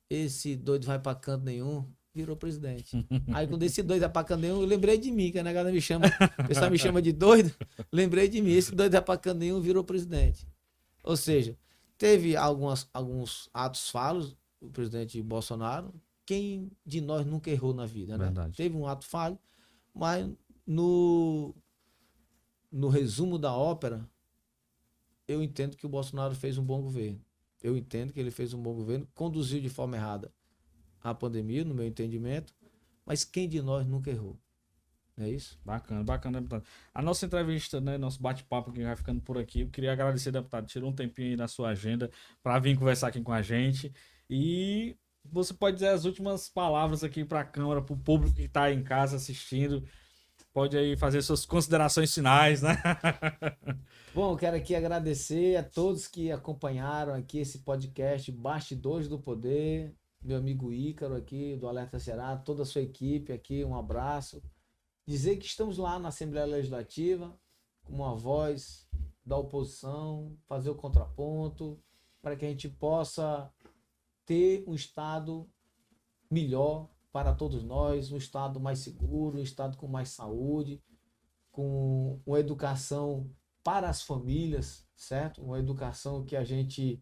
esse doido vai para canto nenhum, virou presidente. Aí quando esse doido vai para canto nenhum, eu lembrei de mim, que a negada me chama, o pessoal me chama de doido, lembrei de mim, esse doido vai para canto nenhum, virou presidente. Ou seja, teve alguns atos falhos do presidente Bolsonaro. Quem de nós nunca errou na vida, né? Verdade. Teve um ato falho, mas no resumo da ópera, eu entendo que o Bolsonaro fez um bom governo. Eu entendo que ele fez um bom governo, conduziu de forma errada a pandemia, no meu entendimento, mas quem de nós nunca errou? Não é isso? Bacana, bacana, deputado. A nossa entrevista, né, nosso bate-papo que vai ficando por aqui. Eu queria agradecer, deputado, tirou um tempinho aí na sua agenda para vir conversar aqui com a gente. E você pode dizer as últimas palavras aqui para a Câmara, para o público que está em casa assistindo. Pode aí fazer suas considerações finais, né? Bom, eu quero aqui agradecer a todos que acompanharam aqui esse podcast Bastidores do Poder, meu amigo Ícaro aqui do Alerta Ceará, toda a sua equipe aqui, um abraço. Dizer que estamos lá na Assembleia Legislativa, com uma voz da oposição, fazer o contraponto, para que a gente possa ter um Estado melhor para todos nós, um Estado mais seguro, um Estado com mais saúde, com uma educação para as famílias, certo? Uma educação que a gente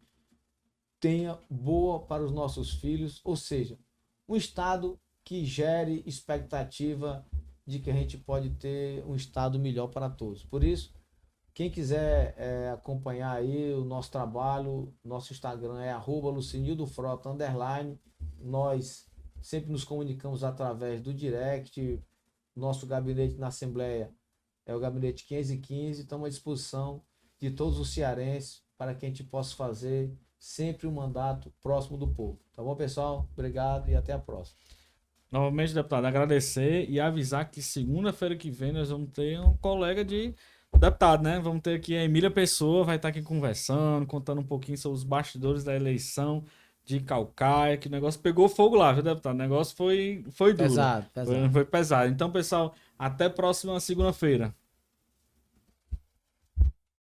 tenha boa para os nossos filhos, ou seja, um Estado que gere expectativa de que a gente pode ter um Estado melhor para todos. Por isso, quem quiser acompanhar aí o nosso trabalho, nosso Instagram é @lucinildofrota_. Nós sempre nos comunicamos através do direct. Nosso gabinete na Assembleia é o gabinete 515. Estamos à disposição de todos os cearenses para que a gente possa fazer sempre um mandato próximo do povo. Tá bom, pessoal? Obrigado e até a próxima. Novamente, deputado, agradecer e avisar que segunda-feira que vem nós vamos ter um colega de deputado, né? Vamos ter aqui a Emília Pessoa, vai estar aqui conversando, contando um pouquinho sobre os bastidores da eleição de Calcaia, que o negócio pegou fogo lá, viu, deputado? O negócio foi duro. Pesado, pesado. Foi pesado. Então, pessoal, até próxima segunda-feira.